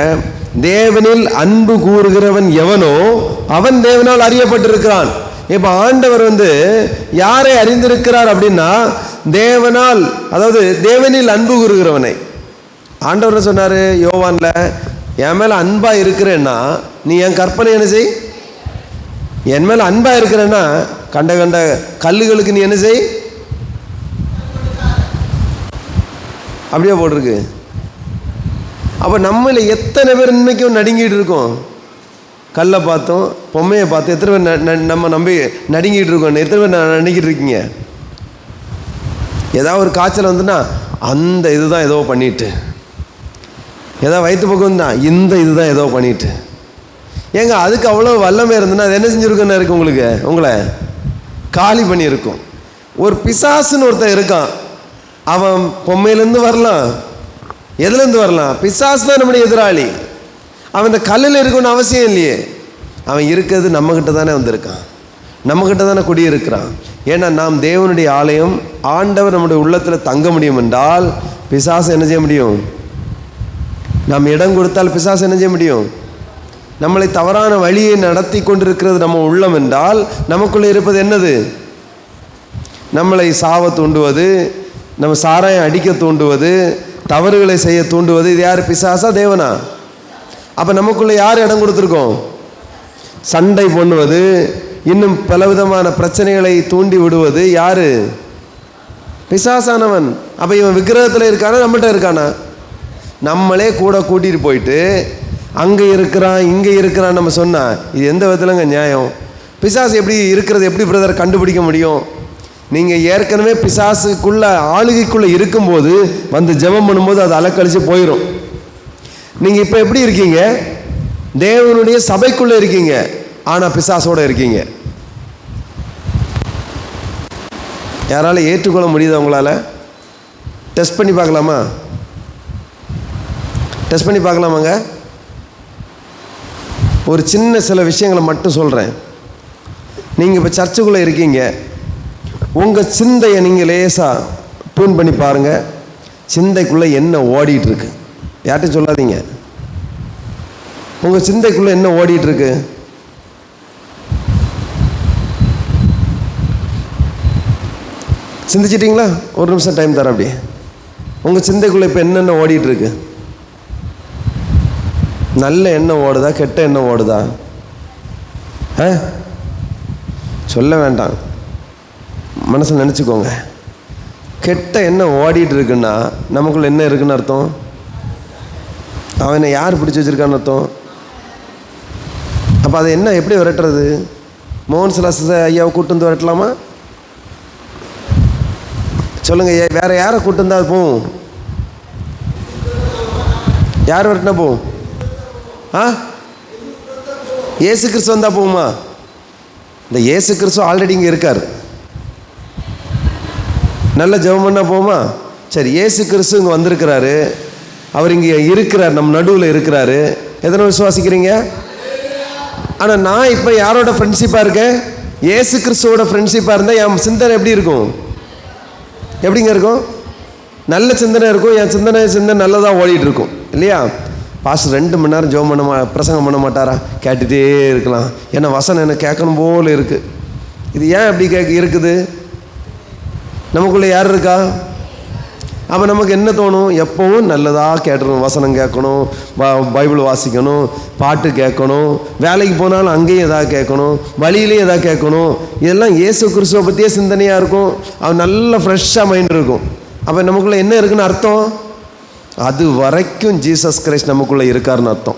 தேவனில் அன்பு கூறுகிறவன் எவனோ அவன் தேவனால் அறியப்பட்டிருக்கிறான். இப்ப ஆண்டவர் யாரை அறிந்திருக்கிறார் அப்படின்னா, தேவனால், அதாவது தேவனில் அன்பு கூறுகிறவனை. ஆண்டவர் சொன்னாரு யோவான்ல, என் மேல அன்பா இருக்கிறேன்னா நீ என் கற்பனை என்ன செய். என் மேல அன்பா இருக்கிறேன்னா கண்ட கண்ட கல்லுகளுக்கு நீ என்ன செய். அப்படியே போட்டிருக்கு. அப்ப நம்மள எத்தனை பேர் இன்னைக்கும் நடுங்கிட்டு இருக்கோம்? கல்லை பார்த்தோம், பொம்மையை பார்த்தோம். எத்தனை பேர் நம்ம நம்பி நடுங்கிட்டு இருக்கோம்? எத்தனை பேர் நடுங்கிட்டு இருக்கீங்க? ஏதாவது ஒரு காய்ச்சல் வந்துன்னா அந்த இதுதான் ஏதோ பண்ணிட்டு, ஏதாவது வயிற்று பக்கம் தான் இந்த இதுதான் ஏதோ பண்ணிட்டு. ஏங்க அதுக்கு அவ்வளோ வல்லமை இருந்துன்னா அது என்ன செஞ்சுருக்குன்னு இருக்கு உங்களுக்கு? உங்களை காலி பண்ணியிருக்கும். ஒரு பிசாசுன்னு ஒருத்தன் இருக்கான். அவன் பொம்மையிலேருந்து வரலாம், எதுலேருந்து வரலாம்? பிசாசு தான் நம்முடைய எதிராளி. அவன் இந்த கல்லில் இருக்கணும்னு அவசியம் இல்லையே. அவன் இருக்கிறது நம்மக்கிட்ட தானே வந்திருக்கான், நம்மக்கிட்ட தானே குடியிருக்கிறான். ஏன்னா நாம் தேவனுடைய ஆலயம். ஆண்டவர் நம்முடைய உள்ளத்தில் தங்க முடியும் என்றால் பிசாசு என்ன செய்ய முடியும்? நாம் இடம் கொடுத்தால் பிசாசு என்ன செய்ய முடியும்? நம்மளை தவறான வழியை நடத்தி கொண்டிருக்கிறது நம்ம உள்ளம் என்றால் நமக்குள்ளே இருப்பது என்னது? நம்மளை சாவ தூண்டுவது, நம்ம சாராயம் அடிக்க தூண்டுவது, தவறுகளை செய்ய தூண்டுவது. இது யார்? பிசாசா தேவனா? அப்போ நமக்குள்ளே யார் இடம் கொடுத்துருக்கோம்? சண்டை பண்ணுவது, இன்னும் பலவிதமான பிரச்சனைகளை தூண்டி விடுவது யாரு? பிசாசானவன். அப்போ இவன் விக்கிரகத்தில் இருக்கானா நம்மகிட்ட இருக்கானா? நம்மளே கூட கூட்டிகிட்டு போயிட்டு அங்கே இருக்கிறான் இங்கே இருக்கிறான் நம்ம சொன்னால் இது எந்த விதத்துலங்க நியாயம்? பிசாசு எப்படி இருக்கிறது எப்படி பிரதர் கண்டுபிடிக்க முடியும்? நீங்கள் ஏற்கனவே பிசாசுக்குள்ள ஆளுகைக்குள்ளே இருக்கும்போது ஜெபம் பண்ணும்போது அது அலக்கழிச்சு போயிடும். நீங்கள் இப்போ எப்படி இருக்கீங்க? தேவனுடைய சபைக்குள்ளே இருக்கீங்க, ஆனால் பிசாசோடு இருக்கீங்க. யாரால ஏற்றுக்கொள்ள முடியுதா? உங்களால் டெஸ்ட் பண்ணி பார்க்கலாமா? டெஸ்ட் பண்ணி பார்க்கலாமாங்க? ஒரு சின்ன சில விஷயங்களை மட்டும் சொல்கிறேன். நீங்கள் இப்போ சர்ச்சுக்குள்ளே இருக்கீங்க, உங்கள் சிந்தையை நீங்கள் லேசாக டியூன் பண்ணி பாருங்கள். சிந்தைக்குள்ளே என்ன ஓடிட்டுருக்கு? யார்கிட்டையும் சொல்லாதீங்க. உங்கள் சிந்தைக்குள்ளே என்ன ஓடிட்டுருக்கு? சிந்திச்சிட்டிங்களா? ஒரு நிமிஷம் டைம் தரேன். அப்படியே உங்கள் சிந்தைக்குள்ளே இப்போ என்னென்ன ஓடிட்டுருக்கு? நல்ல எண்ணம் ஓடுதா, கெட்ட எண்ணம் ஓடுதா? சொல்ல வேண்டாம், மனசில் நினச்சிக்கோங்க. கெட்ட எண்ணம் ஓடிட்டு இருக்குன்னா நமக்குள்ள என்ன இருக்குன்னு அர்த்தம்? அவனை யார் பிடிச்சி வச்சிருக்கான்னு அர்த்தம். அப்போ அதை என்ன எப்படி விரட்டுறது? மோகன் சிலாஸ் ஐயாவை கூட்டு வந்து விரட்டலாமா? சொல்லுங்க. வேற யாரை கூட்டு வந்தா போகும்? யார் விரட்டினா போகும்? இயேசு கிறிஸ்து வந்தா போகுமா? இந்த இயேசு கிறிஸ்து ஆல்ரெடி இங்கே இருக்கார். நல்ல ஜெபம் பண்ணால் போமா? சரி, இயேசு கிறிஸ்து இங்கே வந்திருக்கிறாரு, அவர் இங்கே இருக்கிறார், நம்ம நடுவில் இருக்கிறாரு. எத்தனை விசுவாசிக்கிறீங்க? ஆனால் நான் இப்போ யாரோட ஃப்ரெண்ட்ஷிப்பாக இருக்கேன்? இயேசு கிறிஸ்துவோட ஃப்ரெண்ட்ஷிப்பாக இருந்தால் என் சிந்தனை எப்படி இருக்கும்? எப்படிங்க இருக்கும்? நல்ல சிந்தனை இருக்கும். என் சிந்தனை நல்லதாக ஓடிட்டு இருக்கும் இல்லையா? பாஸ்டர் 2 மணி நேரம் ஜெபம் பிரசங்கம் பண்ண மாட்டாரா? கேட்டுகிட்டே இருக்கலாம். ஏன்னா வசனம் எனக்கு கேட்கணும் போல் இருக்குது. இது ஏன் அப்படி இருக்குது? நமக்குள்ளே யார் இருக்கா? அப்போ நமக்கு என்ன தோணும்? எப்பவும் நல்லதாக கேட்டுருணும். வசனம் கேட்கணும், பைபிள் வாசிக்கணும், பாட்டு கேட்கணும், வேலைக்கு போனாலும் அங்கேயும் எதாவது கேட்கணும், வழியிலையும் எதாவது கேட்கணும். இதெல்லாம் இயேசு கிறிஸ்துவை பற்றியே சிந்தனையாக இருக்கும். அவன் நல்ல ஃப்ரெஷ்ஷாக மைண்ட் இருக்கும். அப்போ நமக்குள்ளே என்ன இருக்குன்னு அர்த்தம்? அது வரைக்கும் ஜீசஸ் கிரைஸ்ட் நமக்குள்ளே இருக்காருன்னு அர்த்தம்.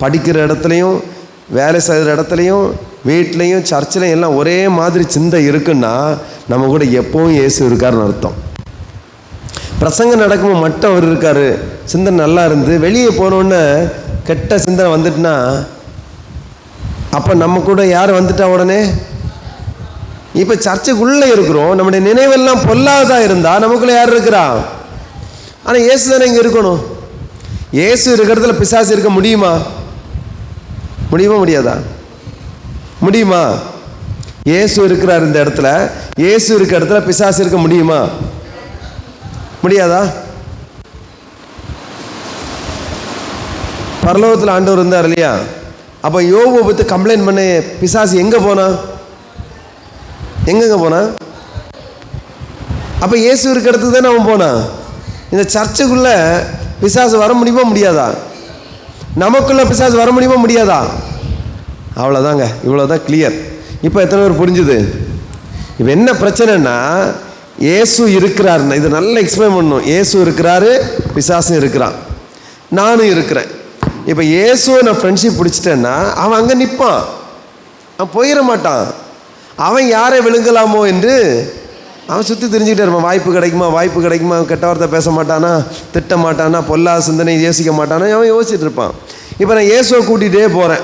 படிக்கிற இடத்துலையும், வேலை செய்கிற இடத்துலையும், வீட்லேயும், சர்ச்சிலையும் எல்லாம் ஒரே மாதிரி சிந்தை இருக்குன்னா நம்ம கூட எப்பவும் இயேசு இருக்காருன்னு அர்த்தம். பிரசங்கம் நடக்கும்போது மட்டும் அவர் இருக்கார், சிந்தனை நல்லா இருந்து வெளியே போனோன்னே கெட்ட சிந்தனை வந்துட்டுனா அப்போ நம்ம கூட யார் வந்துட்டா உடனே? இப்போ சர்ச்சுக்குள்ளே இருக்கிறோம், நம்முடைய நினைவெல்லாம் பொல்லாததாக இருந்தால் நமக்குள்ளே யார் இருக்கிறா? ஆனால் இயேசு தானே இங்கே இருக்கணும். இயேசு இருக்கிறதுல பிசாசு இருக்க முடியுமா? முடியாதா? முடியுமா? இயேசு இருக்கிறார் இந்த இடத்துல, இயேசு இருக்கிற இடத்துல பிசாசு இருக்க முடியுமா? முடியாதா? பரலோகத்தில் ஆண்டவர் இருந்தார் இல்லையா? அப்போ யோபை பற்றி கம்ப்ளைண்ட் பண்ண பிசாசு எங்கே போனா? எங்கெங்க போனா? அப்போ இயேசு இருக்க இடத்துக்கு தானே அவன் போனான். இந்த சர்ச்சுக்குள்ளே பிசாசு வர முடியுமா? முடியாதா? நமக்குள்ளே பிசாசு வர முடியுமா? முடியாதா? அவ்வளோதாங்க, இவ்வளோதான் கிளியர். இப்போ எத்தனை பேர் புரிஞ்சுது? இப்போ என்ன பிரச்சனைன்னா, இயேசு இருக்கிறாருன்னா இது நல்லா எக்ஸ்பிளைன் பண்ணணும். இயேசு இருக்கிறாரு, பிசாசும் இருக்கிறான், நானும் இருக்கிறேன். இப்போ இயேசுவை நான் ஃப்ரெண்ட்ஷிப் பிடிச்சிட்டேன்னா அவன் அங்கே நிற்பான், அவன் போயிட மாட்டான். அவன் யாரை விழுங்கலாமோ என்று அவன் சுற்றி தெரிஞ்சுக்கிட்டே இருப்பான். வாய்ப்பு கிடைக்குமா, கெட்ட வார்த்தை பேச மாட்டானா, திட்ட மாட்டானா, பொல்லா சிந்தனை யோசிக்க மாட்டானா, அவன் யோசிச்சுட்டு இருப்பான். இப்போ நான் இயேசுவை கூட்டிகிட்டே போகிறேன்.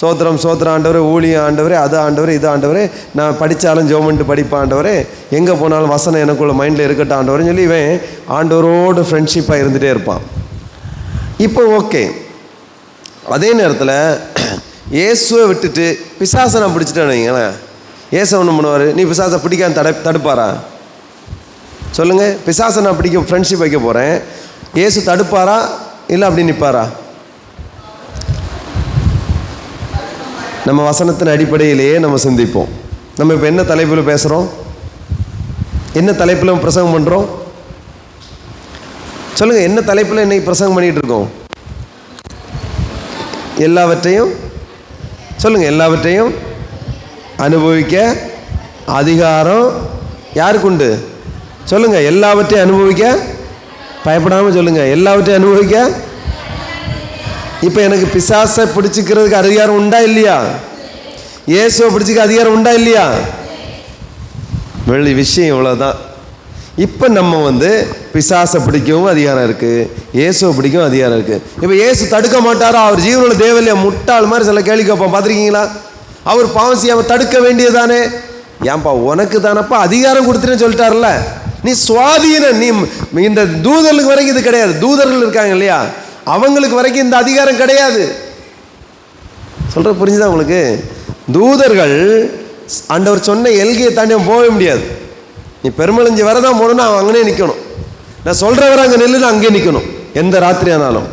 சோத்திரம் ஆண்டவரே, ஊழியம் ஆண்டவரே, அது ஆண்டவரே, இது ஆண்டவரே, நான் படித்தாலும் ஜோமெண்ட்டு படிப்பேன் ஆண்டவரே, எங்கே போனாலும் வசனம் எனக்குள்ள மைண்டில் இருக்கட்டும் ஆண்டவரேன்னு சொல்லி இவன் ஆண்டவரோடு ஃப்ரெண்ட்ஷிப்பாக இருந்துகிட்டே இருப்பான். இப்போ ஓகே, அதே நேரத்தில் இயேசுவை விட்டுட்டு பிசாசை நான் பிடிச்சிட்டேன்னு வைங்களேன், இயேசு ஒன்று பண்ணுவார், நீ பிசாசை பிடிக்காம தடுப்பாரா? சொல்லுங்கள். பிசாசை நான் பிடிக்க ஃப்ரெண்ட்ஷிப் வைக்க போகிறேன், இயேசு தடுப்பாரா இல்லை அப்படி நிற்பாரா? நம்ம வசனத்தின் அடிப்படையிலேயே நம்ம சிந்திப்போம். நம்ம இப்போ என்ன தலைப்பில் பேசுகிறோம்? என்ன தலைப்பில் பிரசங்கம் பண்ணுறோம்? சொல்லுங்கள், என்ன தலைப்பில் இன்னைக்கு பிரசங்கம் பண்ணிகிட்டு இருக்கோம்? எல்லாவற்றையும் சொல்லுங்கள். எல்லாவற்றையும் அனுபவிக்க அதிகாரம் யாருக்கு உண்டு? சொல்லுங்கள். எல்லாவற்றையும் அனுபவிக்க பயப்படாமல் சொல்லுங்கள். எல்லாவற்றையும் அனுபவிக்க. இப்போ எனக்கு பிசாசை பிடிச்சிக்கிறதுக்கு அதிகாரம் உண்டா இல்லையா? இயேசுவை பிடிச்சிக்க அதிகாரம் உண்டா இல்லையா? வெளி விஷயம் இவ்வளோதான். இப்போ நம்ம பிசாசை பிடிக்கவும் அதிகாரம் இருக்குது, இயேசுவை பிடிக்கவும் அதிகாரம் இருக்குது. இப்போ இயேசு தடுக்க மாட்டாரா? அவர் ஜீவனோட தேவையில்லையா? முட்டாள் மாதிரி சில கேள்வி கேட்பான், பார்த்துருக்கீங்களா? அவர் பாவம் செய்யாமல் தடுக்க வேண்டியதானே? ஏன்பா உனக்கு தானப்பா அதிகாரம் கொடுத்துட்டேன்னு சொல்லிட்டார்ல, நீ சுவாதீன, நீ இந்த தூதர்களுக்கு வரைக்கும் இது கிடையாது. தூதர்கள் இருக்காங்க இல்லையா, அவங்களுக்கு வரைக்கும் இந்த அதிகாரம் கிடையாது. சொல்கிற புரிஞ்சுதான் உங்களுக்கு? தூதர்கள் ஆண்டவர் சொன்ன எல்கையை தாண்டி போக முடியாது. நீ பெருமளஞ்சி வரதான் போகணும்னா அவன் அங்கனே நிற்கணும். நான் சொல்கிறவரை அங்கே நெல்லுன்னு அங்கே நிற்கணும், எந்த ராத்திரி ஆனாலும்.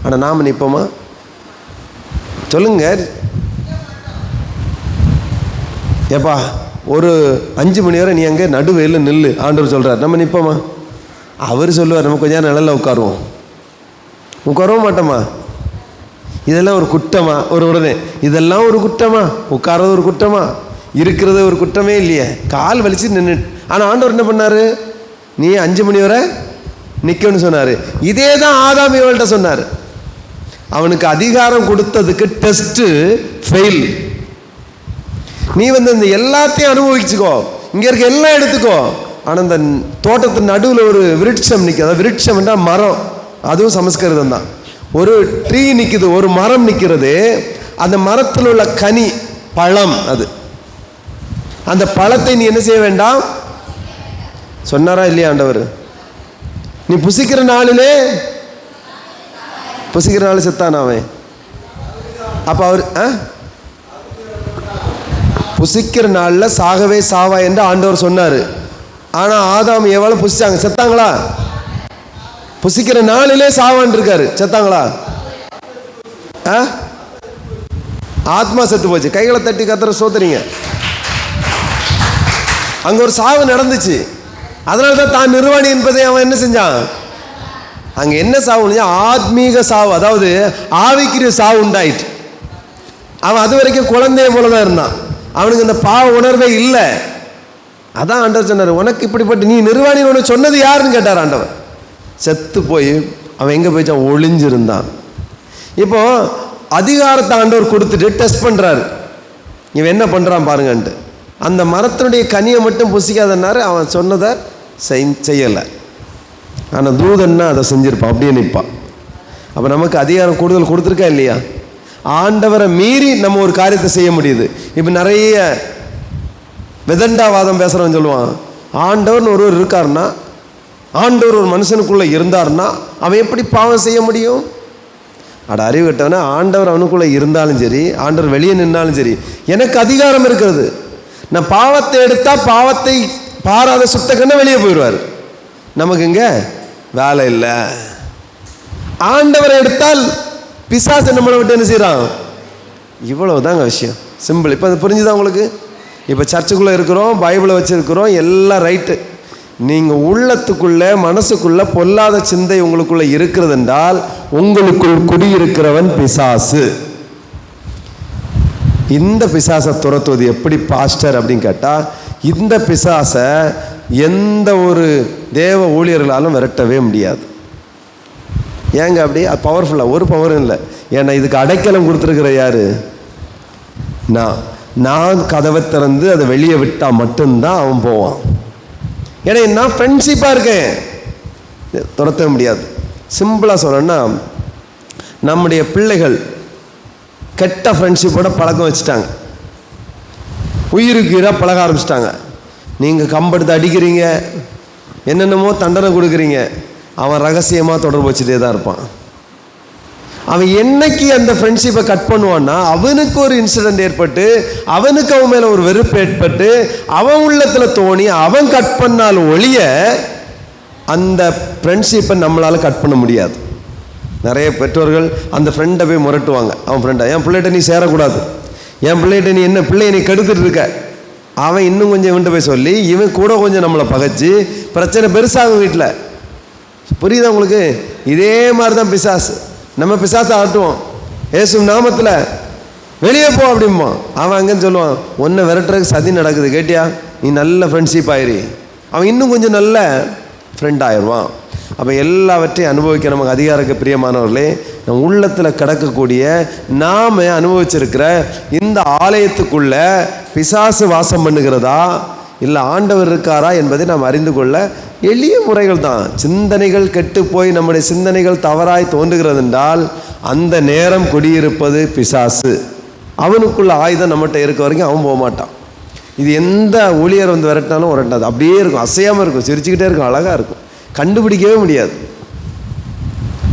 ஆனால் நாம் நிற்போமா? சொல்லுங்க. ஏப்பா ஒரு 5 மணி வரை நீ அங்கே நடுவெயில் நில்லு ஆண்டவர் சொல்கிறார், நம்ம நிற்போமா? அவர் சொல்லுவார் நம்ம கொஞ்சம் நிழலில் உட்காரவும் மாட்டோமா? இதெல்லாம் ஒரு குற்றமா? உடனே இதெல்லாம் ஒரு குற்றமா? உட்காரது ஒரு குற்றமா? இருக்கிறது ஒரு குற்றமே இல்லையே, கால் வலிச்சு நின்று. ஆனால் ஆண்டவர் என்ன பண்ணார்? நீ 5 மணி வரை நிற்கணும்னு சொன்னார். இதே தான் ஆதாம் ஏவாள்கிட்ட சொன்னார். அவனுக்கு அதிகாரம் கொடுத்ததுக்கு டெஸ்ட்டு ஃபெயில். நீ இந்த எல்லாத்தையும் அனுபவிச்சுக்கோ, இங்கே இருக்க எல்லாம் எடுத்துக்கோ. ஆனால் இந்த தோட்டத்தின் நடுவில் ஒரு விருட்சம் நிற்குது. அதாவது விருட்சம் என்றால் மரம், அதுவும் சமஸ்கிருதம் தான். ஒரு ட்ரீ நிற்குது, ஒரு மரம் நிற்கிறது. அந்த மரத்தில் உள்ள கனி, பழம், அது அந்த பழத்தை நீ என்ன செய்ய வேண்டாம் சொன்னாரா இல்லையா ஆண்டவர்? நீ புசிக்கிற நாளிலே புசிக்கிற நாள் செத்தான் அவன். அப்ப அவர் புசிக்கிற நாளில் சாகவே சாவா என்று ஆண்டவர் சொன்னார். ஆனால் ஆதாம் எவ்வளோ புசிச்சாங்க? செத்தாங்களா? புசிக்கிற நாளிலே சாவான் இருக்காரு, செத்தாங்களா? ஆத்மா செத்து போச்சு. கைகளை தட்டி கத்துற சோத்துறீங்க. அங்க ஒரு சாவு நடந்துச்சு. அதனால தான் நிர்வாணி என்பதை அவன் என்ன செஞ்சான்? அங்க என்ன சாவு? ஆத்மீக சாவு, அதாவது ஆவிக்குரிய சாவு உண்டாயிட்டு. அவன் அது வரைக்கும் குழந்தைய போலதான் இருந்தான். அவனுக்கு அந்த பாவ உணர்வே இல்லை. அதான் ஆண்டவர் சொன்னார், உனக்கு இப்படிப்பட்ட நீ நிர்வாணி உனக்கு சொன்னது யாருன்னு கேட்டார் ஆண்டவர். செத்து போய் அவன் எங்க போயிட்டான்? ஒளிஞ்சிருந்தான். இப்போ அதிகாரத்தை ஆண்டவர் கொடுத்துட்டு டெஸ்ட் பண்றாரு, இவன் என்ன பண்றான் பாருங்கன்ட்டு. அந்த மரத்தினுடைய கனியை மட்டும் புசிக்காதனாரு, அவன் சொன்னதை செய்யலை. ஆனால் தூதன்னா அதை செஞ்சிருப்பான், அப்படியே நிற்பான். அப்போ நமக்கு அதிகாரம் கூடுதல் கொடுத்துருக்கா இல்லையா? ஆண்டவரை மீறி நம்ம ஒரு காரியத்தை செய்ய முடியுது. இப்போ நிறைய விதண்டாவாதம் பேசுகிறவன் சொல்லுவான், ஆண்டவர்னு ஒருவர் இருக்காருன்னா, ஆண்டவர் ஒரு மனுஷனுக்குள்ளே இருந்தார்னா அவன் எப்படி பாவம் செய்ய முடியும்? அட அறிவு கட்டவனா, ஆண்டவர் அவனுக்குள்ளே இருந்தாலும் சரி, ஆண்டவர் வெளியே நின்னாலும் சரி, எனக்கு அதிகாரம் இருக்கிறது. நான் பாவத்தை எடுத்தால் பாவத்தை பாராத சுத்தக்கண்ண வெளியே போயிடுவார். நமக்கு இங்கே வேலை இல்லை. ஆண்டவரை எடுத்தால் பிசாசு நம்மளை விட்டு என்ன செய்கிறான்? இவ்வளவுதாங்க விஷயம், சிம்பிள். இப்போ அது புரிஞ்சுதான் உங்களுக்கு? இப்போ சர்ச்சுக்குள்ளே இருக்கிறோம், பைபிளை வச்சுருக்கிறோம், எல்லாம் ரைட்டு. நீங்கள் உள்ளத்துக்குள்ளே மனசுக்குள்ளே பொல்லாத சிந்தை உங்களுக்குள்ளே இருக்கிறது என்றால் உங்களுக்குள் குடியிருக்கிறவன் பிசாசு. இந்த பிசாசை துரத்துவது எப்படி பாஸ்டர் அப்படின்னு கேட்டால், இந்த பிசாசை எந்த ஒரு தேவ ஊழியர்களாலும் விரட்டவே முடியாது. ஏங்க அப்படி? அது பவர்ஃபுல்லாக ஒரு பவரும் இல்லை. ஏன்னா இதுக்கு அடைக்கலம் கொடுத்துருக்கிற யாரு? நான் கதவை திறந்து அதை வெளியே விட்டால் மட்டும்தான் அவன் போவான். ஏன்னா நான் ஃப்ரெண்ட்ஷிப்பாக இருக்கேன், துரத்த முடியாது. சிம்பிளாக சொல்லணும்னா, நம்முடைய பிள்ளைகள் கெட்ட ஃப்ரெண்ட்ஷிப்போட பழக்கம் வச்சுட்டாங்க, உயிருக்கு உயிராக பழக ஆரம்பிச்சிட்டாங்க. நீங்கள் கம்பெடுத்து அடிக்கிறீங்க, என்னென்னமோ தண்டனை கொடுக்குறீங்க, அவன் ரகசியமாக தொடர்பு வச்சுட்டே தான் இருப்பான். அவன் என்னைக்கு அந்த ஃப்ரெண்ட்ஷிப்பை கட் பண்ணுவான்னா, அவனுக்கு ஒரு இன்சிடென்ட் ஏற்பட்டு, அவனுக்கு அவன் மேலே ஒரு வெறுப்பு ஏற்பட்டு, அவன் உள்ளத்தில் தோணி அவன் கட் பண்ணாலும் ஒழிய அந்த ஃப்ரெண்ட்ஷிப்பை நம்மளால் கட் பண்ண முடியாது. நிறைய பெற்றோர்கள் அந்த ஃப்ரெண்டை போய் முரட்டுவாங்க. அவன் ஃப்ரெண்டை, என் பிள்ளைகிட்ட நீ சேரக்கூடாது, என் பிள்ளைகிட்ட நீ என்ன பிள்ளையை நீ கெடுத்துட்டு இருக்க. அவன் இன்னும் கொஞ்சம் இவன்ட்டு போய் சொல்லி இவன் கூட கொஞ்சம் நம்மளை பகைச்சு பிரச்சனை பெருசாகும் வீட்டில். புரியுதா உங்களுக்கு? இதே மாதிரி தான் பிசாசு. நம்ம பிசாசை ஆட்டுவோம், ஏசு நாமத்தில் வெளியே போ அப்படிம்பா. அவன் அங்கேன்னு சொல்லுவான், ஒன்றை விரட்டுறதுக்கு சதி நடக்குது கேட்டியா, நீ நல்ல ஃப்ரெண்ட்ஷிப் ஆயிரு. அவன் இன்னும் கொஞ்சம் நல்ல ஃப்ரெண்ட் ஆயிடுவான். அப்போ எல்லாவற்றையும் அனுபவிக்க நமக்கு அதிகாரக்கு பிரியமானவர்களே, நம் உள்ளத்தில் கிடக்கக்கூடிய நாம் அனுபவிச்சிருக்கிற இந்த ஆலயத்துக்குள்ள பிசாசு வாசம் பண்ணுகிறதா இல்லை ஆண்டவர் இருக்காரா என்பதை நாம் அறிந்து கொள்ள எளிய முறைகள் தான். சிந்தனைகள் கெட்டு போய் நம்முடைய சிந்தனைகள் தவறாய் தோன்றுகிறது என்றால் அந்த நேரம் குடியிருப்பது பிசாசு. அவனுக்குள்ள ஆயுதம் நம்மகிட்ட இருக்க வரைக்கும் அவன் போக மாட்டான். இது எந்த ஊழியர் வந்து விரட்டினாலும் விரட்டாது, அப்படியே இருக்கும், அசையாமல் இருக்கும், சிரிச்சுக்கிட்டே இருக்கும், அழகாக இருக்கும், கண்டுபிடிக்கவே முடியாது.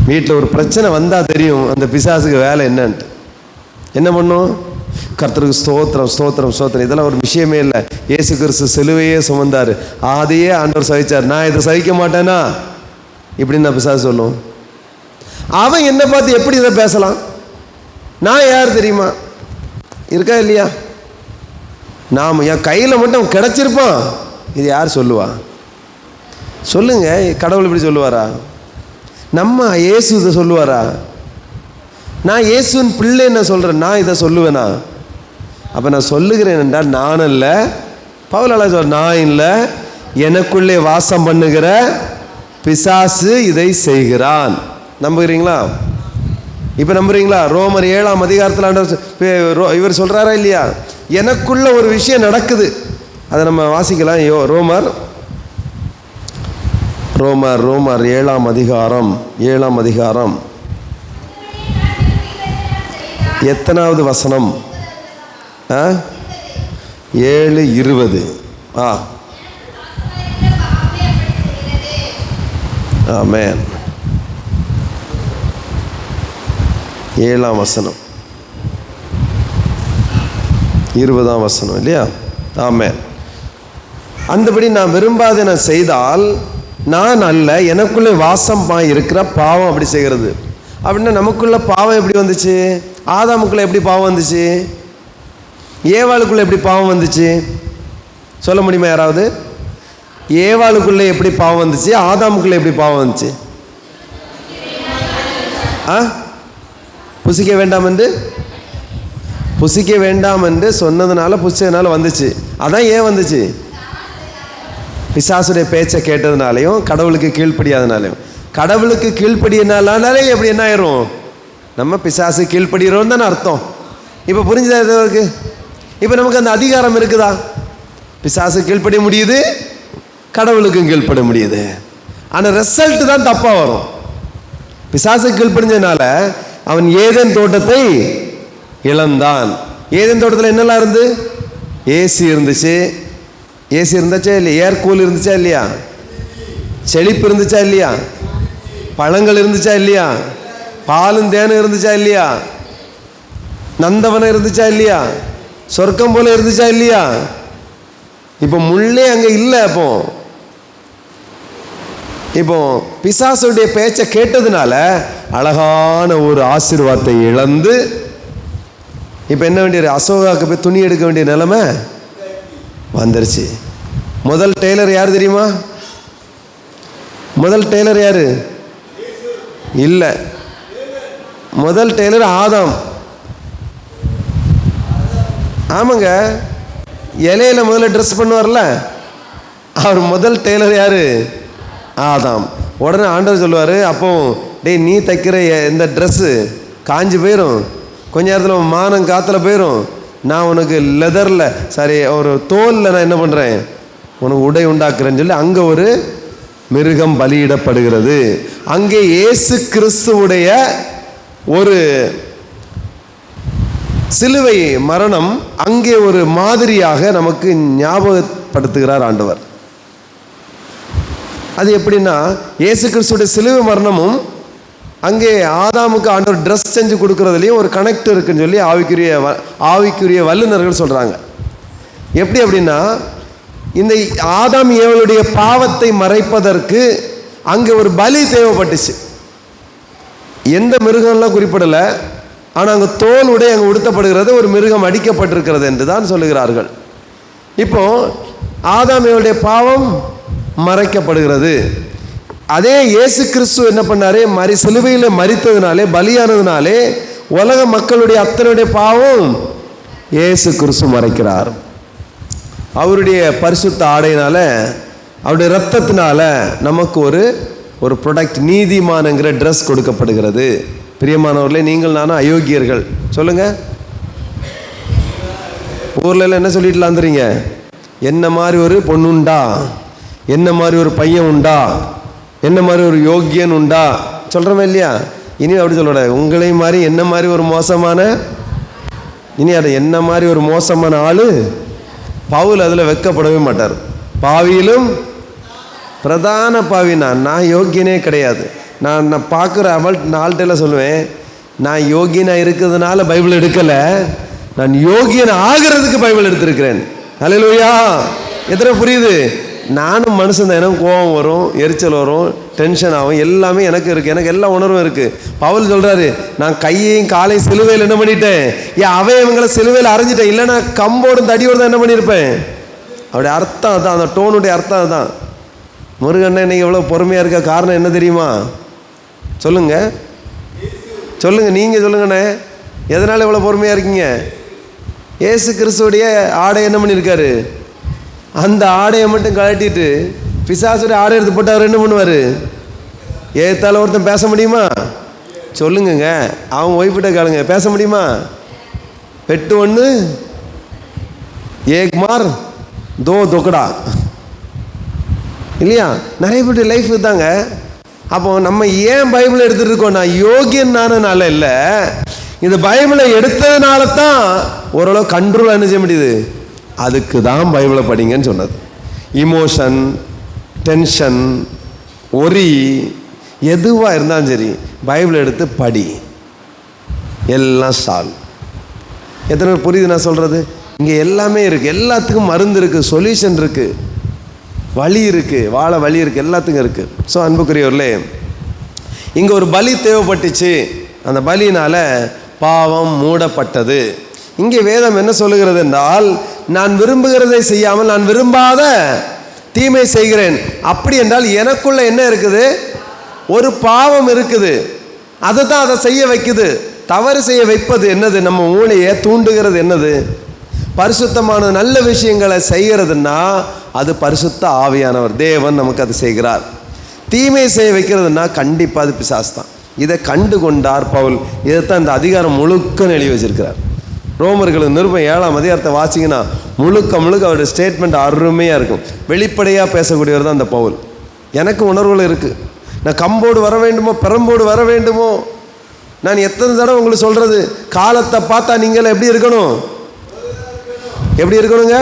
வீட்டில் ஒரு பிரச்சனை வந்தால் தெரியும் அந்த பிசாசுக்கு வேலை என்னன்ட்டு. என்ன பண்ணும்? கர்த்தருக்கு ஸ்தோத்திரம் ஸ்தோத்திரம் ஸ்தோத்திரம், இதெல்லாம் ஒரு விஷயமே இல்லை. இயேசு கிறிஸ்து சிலுவையே சுமந்தார், அதையே ஆண்டவர் சகிச்சார், நான் இதை சகிக்க மாட்டேனா இப்படின்னு நான் பிசாசு சொல்லுவோம். அவன் என்னை பார்த்து எப்படி இதை பேசலாம்? நான் யார் தெரியுமா? இருக்கா இல்லையா? நாம் என் கையில் மட்டும் கிடச்சிருப்பான், இது யார் சொல்லுவா? சொல்லுங்க, கடவுள் இப்படி சொல்லுவாரா? நம்ம இயேசு இதை சொல்லுவாரா? நான் இயேசுவின் பிள்ளை என்ன சொல்கிறேன், நான் இதை சொல்லுவேனா? அப்போ நான் சொல்லுகிறேன் என்றால் நான் அல்ல, பவுல் சொல்ற, நான் இல்லை, எனக்குள்ளே வாசம் பண்ணுகிற பிசாசு இதை செய்கிறான். நம்புகிறீங்களா? இப்போ நம்புறீங்களா? ரோமர் 7ஆம் அதிகாரத்தில் இவர் சொல்கிறாரா இல்லையா? எனக்குள்ள ஒரு விஷயம் நடக்குது, அதை நம்ம வாசிக்கலாம். ரோமர் 7ஆம் அதிகாரம் எத்தனாவது வசனம்? 7:20. ஆமென். 7ஆம் வசனம் 20ஆம் வசனம் இல்லையா? ஆமென். அந்தபடி நான் விரும்பாதன செய்தால் நான் அல்ல, எனக்குள்ளே வாசமாக இருக்கிற பாவம் அப்படி செய்கிறது. அப்படின்னா நமக்குள்ள பாவம் எப்படி வந்துச்சு? ஆதாமுக்குள்ள எப்படி பாவம் வந்துச்சு? ஏவாளுக்குள்ள எப்படி பாவம் வந்துச்சு? சொல்ல முடியுமா யாராவது? ஏவாளுக்குள்ளே எப்படி பாவம் வந்துச்சு? ஆதாமுக்குள்ளே எப்படி பாவம் வந்துச்சு? புசிக்க வேண்டாம் என்று சொன்னதுனால புசிச்சதுனால வந்துச்சு. அதான் ஏன் வந்துச்சு? பிசாசுடைய பேச்சை கேட்டதுனாலையும் கடவுளுக்கு கீழ்ப்படியாதனாலையும். கடவுளுக்கு கீழ்ப்படியனாலே எப்படி என்ன ஆயிரும்? நம்ம பிசாசு கீழ்ப்படுகிறோம் தானே அர்த்தம். இப்போ புரிஞ்சுதா இருக்கு? இப்போ நமக்கு அந்த அதிகாரம் இருக்குதா? பிசாசு கீழ்ப்படிய முடியுது, கடவுளுக்கும் கீழ்ப்பட முடியுது. ஆனால் ரிசல்ட் தான் தப்பாக வரும். பிசாசு கீழ்ப்படிஞ்சதுனால அவன் ஏதேன் தோட்டத்தை இழந்தான். ஏதேன் தோட்டத்தில் என்னெல்லாம் இருந்து? ஏசி இருந்துச்சு. ஏசி இருந்துச்சா இல்லையா? ஏர் கூல் இருந்துச்சா இல்லையா? செழிப்பு இருந்துச்சா இல்லையா? பழங்கள் இருந்துச்சா இல்லையா? பாலும் தேனும் இருந்துச்சா இல்லையா? நந்தவனம் இருந்துச்சா இல்லையா? சொர்க்கம் போல இருந்துச்சா இல்லையா? இப்போ முள்ளே அங்கே இல்லை. இப்போ பிசாசுடைய பேச்சை கேட்டதுனால அழகான ஒரு ஆசீர்வாதத்தை இழந்து இப்போ என்ன வேண்டிய அசோகாவுக்கு போய் துணி எடுக்க வேண்டிய நிலைமை வந்துருச்சு. முதல் டெய்லர் யார் தெரியுமா? முதல் டெய்லர் யாரு? இல்லை, முதல் டெய்லர் ஆதாம். ஆமாங்க, இலையில முதல்ல ட்ரெஸ் பண்ணுவார்ல, அவர் முதல் டெய்லர் யாரு? ஆதாம். உடனே ஆண்டவர் சொல்லுவார், அப்போ டேய் நீ தைக்கிற இந்த ட்ரெஸ்ஸு காஞ்சி போயிடும், கொஞ்ச நேரத்தில் மானம் காற்றுல போயிடும், நான் உனக்கு லெதரில் ஒரு தோலில் நான் என்ன பண்ணுறேன், உனக்கு உடை உண்டாக்குறேன்னு சொல்லி அங்கே ஒரு மிருகம் பலியிடப்படுகிறது. அங்கே இயேசு கிறிஸ்துவுடைய ஒரு சிலுவை மரணம் அங்கே ஒரு மாதிரியாக நமக்கு ஞாபகப்படுத்துகிறார் ஆண்டவர். அது எப்படின்னா, இயேசு கிறிஸ்துடைய சிலுவை மரணமும் அங்கே ஆதாமுக்கு ஆண்டவர் ட்ரெஸ் செஞ்சு கொடுக்கறதுலையும் ஒரு கனெக்ட் இருக்குன்னு சொல்லி ஆவிக்குரிய வல்லுநர்கள் சொல்கிறாங்க. எப்படி அப்படின்னா, இந்த ஆதாம் ஏவளுடைய பாவத்தை மறைப்பதற்கு அங்கே ஒரு பலி தேவைப்பட்டுச்சு. எந்த மிருகம்லாம் குறிப்பிடலை, ஆனால் அங்கே தோல் உடை அங்கே உடுத்தப்படுகிறது, ஒரு மிருகம் அடிக்கப்பட்டிருக்கிறது என்று தான் சொல்லுகிறார்கள். இப்போ ஆதாம் ஏவளுடைய பாவம் மறைக்கப்படுகிறது. அதே இயேசு கிறிஸ்து என்ன பண்ணாரு? சிலுவையில் மரித்ததுனாலே, பலியானதுனாலே உலக மக்களுடைய அத்தனுடைய பாவம் இயேசு கிறிஸ்து மறைக்கிறார். அவருடைய பரிசுத்த ஆடையினால, அவருடைய இரத்தத்தினால நமக்கு ஒரு ப்ரொடக்ட், நீதிமான்ங்கிற ட்ரெஸ் கொடுக்கப்படுகிறது. பிரியமானவர்களே, நீங்கள் நானும் அயோக்கியர்கள். சொல்லுங்க, ஊர்ல என்ன சொல்லிட்டு வந்துறீங்க? என்ன மாதிரி ஒரு பொண்ணுண்டா, என்ன மாதிரி ஒரு பையன் உண்டா, என்ன மாதிரி ஒரு யோக்கியன் உண்டா சொல்கிறோமே இல்லையா? இனி அப்படி சொல்லக்கூடாது. உங்களையும் மாதிரி என்ன மாதிரி ஒரு மோசமான, இனி அதை என்ன மாதிரி ஒரு மோசமான ஆள் பவுல் அதில் வெக்கப்படவே மாட்டார். பாவியிலும் பிரதான பாவி நான் யோக்கியனே கிடையாது. நான் பார்க்குற ஆள்கிட்ட சொல்லுவேன், நான் யோகியனாக இருக்கிறதுனால பைபிள் எடுக்கலை, நான் யோகியன் ஆகிறதுக்கு பைபிள் எடுத்திருக்கிறேன். ஹல்லேலூயா! எத்தனை புரியுது? நானும் மனுஷன் தான், எனக்கு கோபம் வரும், எரிச்சல் வரும், டென்ஷன் ஆகும், எல்லாமே எனக்கு இருக்குது, எனக்கு எல்லா உணர்வும் இருக்குது. பவுல் சொல்கிறாரு, நான் கையையும் காலையும் சிலுவையில் என்ன பண்ணிட்டேன், அவயவங்களை சிலுவையில் அரைஞ்சிட்டேன், இல்லைன்னா கம்போடும் தடியோடு தான் என்ன பண்ணியிருப்பேன். அவருடைய அர்த்தம் அதுதான், அந்த டோனுடைய அர்த்தம் அதுதான். முருகண்ணன் இன்னைக்கு எவ்வளோ பொறுமையாக இருக்க காரணம் என்ன தெரியுமா? சொல்லுங்க, நீங்கள் சொல்லுங்கண்ணே, எதனால் எவ்வளோ பொறுமையாக இருக்கீங்க? இயேசு கிறிஸ்துவுடைய ஆடை என்ன பண்ணியிருக்காரு? அந்த ஆடையை மட்டும் கழட்டிட்டு பிசாசுடைய ஆடை எடுத்து போட்டு அவர் என்ன பண்ணுவார்? ஏத்தால ஒருத்தன் பேச முடியுமா? சொல்லுங்க, அவன் ஒய்ஃபிட்ட கேளுங்க, பேச முடியுமா? பெட்டு ஒன்று ஏக் மார் தோ தொக்கடா இல்லையா? நிறைய பேருடைய லைஃப் தாங்க. அப்போ நம்ம ஏன் பைபிளை எடுத்துட்டு இருக்கோம்? நான் யோகியன் நானால இல்லை, இந்த பைபிளை எடுத்ததுனால தான் ஓரளவு கண்ட்ரோல் என்ன செய்ய முடியுது, அதுக்கு தான் பைபிளை படிங்கன்னு சொன்னது. இமோஷன், டென்ஷன், ஒரி எதுவாக இருந்தாலும் சரி பைபிளை எடுத்து படி, எல்லாம் சால்வ். எத்தனை பேர் புரியுது நான் சொல்கிறது? இங்கே எல்லாமே இருக்குது, எல்லாத்துக்கும் மருந்து இருக்குது, சொல்யூஷன் இருக்குது, வழி இருக்குது, வாழ வழி இருக்குது, எல்லாத்துக்கும் இருக்குது. ஸோ அன்புக்குரியவர்களே, இங்கே ஒரு பலி தேவைப்பட்டுச்சு, அந்த பலியினால் பாவம் மூடப்பட்டது. இங்கே வேதம் என்ன சொல்லுகிறது என்றால், நான் விரும்புகிறதை செய்யாமல் நான் விரும்பாத தீமை செய்கிறேன். அப்படி என்றால் எனக்குள்ள என்ன இருக்குது? ஒரு பாவம் இருக்குது, அதை தான் அதை செய்ய வைக்குது. தவறு செய்ய வைப்பது என்னது? நம்ம மூளையை தூண்டுகிறது என்னது? பரிசுத்தமான நல்ல விஷயங்களை செய்கிறதுனா அது பரிசுத்த ஆவியானவர் தேவன் நமக்கு அது செய்கிறார். தீமை செய்ய வைக்கிறதுனா கண்டிப்பாக அது பிசாசு தான். இதை கண்டு கொண்டார் பவுல். இதைத்தான் இந்த அதிகாரம் முழுக்க எழுதி வச்சிருக்கிறார். ரோமர்களுக்கு நிருபம் 7ஆம் அதிகாரத்தை வாசிங்கன்னா முழுக்க அவருடைய ஸ்டேட்மெண்ட் அருமையாக இருக்கும். வெளிப்படையாக பேசக்கூடியவர் தான் அந்த பவுல். எனக்கு உணர்வுகள் இருக்குது. நான் கம்போடு வர வேண்டுமோ பெரம்போடு வர வேண்டுமோ? நான் எத்தனை தடவை உங்களுக்கு சொல்கிறது, காலத்தை பார்த்தா நீங்கள் எப்படி இருக்கணும்? எப்படி இருக்கணுங்க?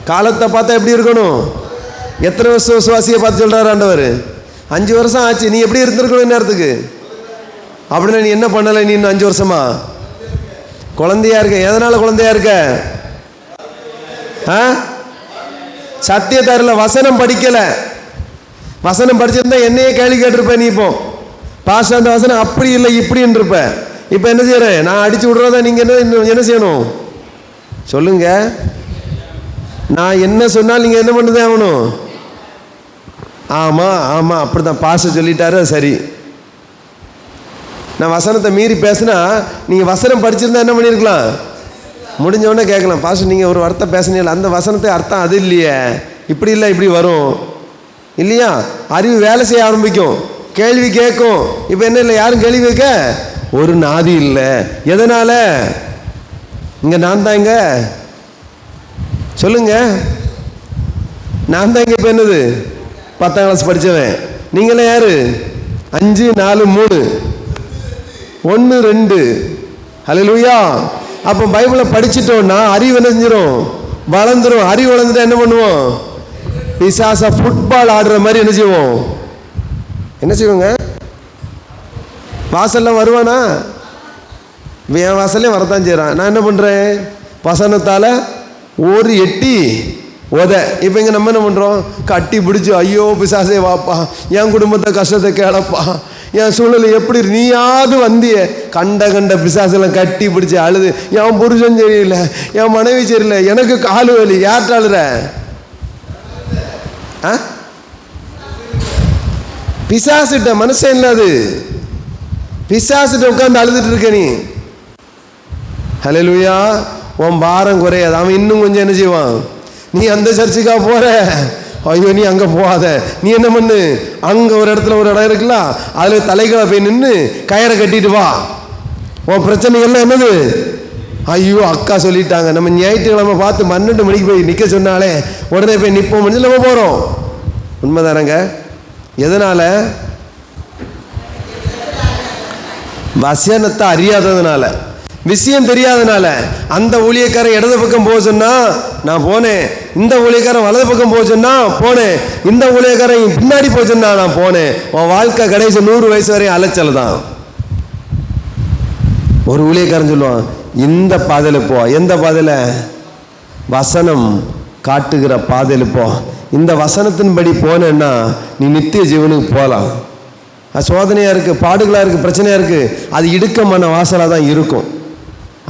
காலத்தை பார்த்தா எப்படி இருக்கணும்? எத்தனை வருஷம் விசுவாசியை பார்த்து சொல்கிறார் ஆண்டவர்? 5 வருஷம் ஆச்சு, நீ எப்படி இருந்திருக்கணும் நேரத்துக்கு? அப்படின்னா நீ என்ன பண்ணலை? நீ இன்னும் 5 வருஷமா குழந்தையா இருக்க. எதனால் குழந்தையா இருக்க? சத்தியத்தாரில் வசனம் படிக்கலை. வசனம் படிச்சிருந்தா என்னையே கேள்வி கேட்டிருப்பேன். நீ இப்போ பாஸ் அந்த வசனம் அப்படி இல்லை இப்படின்னு இருப்ப. இப்போ என்ன செய்யறேன்? நான் அடிச்சு விடுறதா நீங்கள் என்ன செய்யணும் சொல்லுங்க? நான் என்ன சொன்னால் நீங்கள் என்ன பண்ணுதே ஆகணும்? ஆமாம் ஆமாம் அப்படி தான் பாஸ் சொல்லிட்டாரு, சரி. நான் வசனத்தை மீறி பேசினா நீங்கள் வசனம் படிச்சிருந்தா என்ன பண்ணியிருக்கலாம்? முடிஞ்சவொடனே கேட்கலாம், பாஸ் நீங்கள் ஒரு வார்த்தை பேசுனீங்க, அந்த வசனத்தை அர்த்தம் அது இல்லையே, இப்படி இல்லை இப்படி வரும் இல்லையா? அறிவு வேலை செய்ய ஆரம்பிக்கும், கேள்வி கேட்கும். இப்போ என்ன இல்லை, யாரும் கேள்வி கேட்க ஒரு நாதி இல்லை. எதனால? இங்கே நான் தான் இங்கே சொல்லுங்க, நான் தான் இங்கே. இப்போ என்னது? 10ஆம் கிளாஸ் படித்தவன். நீங்களே யாரு? 5 4 3 1 2. ஹல்லேலூயா. அப்போ பைபிளை படிச்சுட்டோம்னா அறிவு என்ன செஞ்சிடும்? வளர்ந்துடும். அறிவு வளர்ந்துட்டா என்ன பண்ணுவோம்? பிசாசா ஃபுட்பால் ஆடுற மாதிரி என்ன செய்வோம்? என்ன செய்வோங்க? வாசல்லாம் வருவானா? என் வாசல்லே வரத்தான் செய்கிறான். நான் என்ன பண்ணுறேன்? வசனத்தால் ஒரு எட்டி உத. இப்போ இங்கே நம்ம என்ன பண்ணுறோம்? கட்டி பிடிச்சி, ஐயோ பிசாசே வாப்பா, என் குடும்பத்தை கஷ்டத்தை கேளப்பா, என் சூழ்நிலை எப்படி நீயாவது வந்திய. கண்ட பிசாசெல்லாம் கட்டி பிடிச்சி அழுது, என் புருஷன் சரியில்லை, என் மனைவி சரியில்லை, எனக்கு காலு வலி. யார்கிட்ட அழுற? பிசாசிட்ட. மனுஷன் இல்லை அது, பிசாசிட்ட உட்காந்து அழுதுட்டு இருக்க நீ. ஹல்லேலூயா. உன் பாரம் குறையாது. அவன் இன்னும் கொஞ்சம் என்ன செய்வான்? நீ அந்த சர்ச்சுக்கா போற, ஐயோ நீ அங்கே போகாத, நீ என்ன பண்ணு, அங்கே ஒரு இடத்துல ஒரு இடம் இருக்குல்ல, அதில் தலைகளை போய் நின்று கயிறை கட்டிட்டு வா. உன் பிரச்சனைகள்லாம் என்னது? ஐயோ அக்கா சொல்லிட்டாங்க, நம்ம ஞாயிற்றுக்கிழமை பார்த்து 12 மணிக்கு போய் நிற்க சொன்னாலே உடனே போய் நிற்போம் முடிஞ்சு நம்ம போகிறோம். உண்மைதானங்க? எதனால்? வசனத்தை அறியாததுனால, விஷயம் தெரியாதனால. அந்த ஊழியக்காரன் இடது பக்கம் போக சொன்னா நான் போனேன், இந்த ஊழியக்காரன் வலது பக்கம் போக சொன்னா போனேன், இந்த ஊழியக்காரன் பின்னாடி போக சொன்னா நான் போனேன். உன் வாழ்க்கை கடைசி 100 வயசு வரையும் அலைச்சல் தான். ஒரு ஊழியக்காரன் சொல்லுவான், இந்த பாதையில் போ. எந்த பாதையில்? வசனம் காட்டுகிற பாதையில் போ. இந்த வசனத்தின்படி போனேன்னா நீ நித்திய ஜீவனுக்கு போகலாம். அது சோதனையாக இருக்குது, பாடுகளாக இருக்குது, பிரச்சனையாக இருக்குது, அது இடுக்கமான வாசலாக தான் இருக்கும்.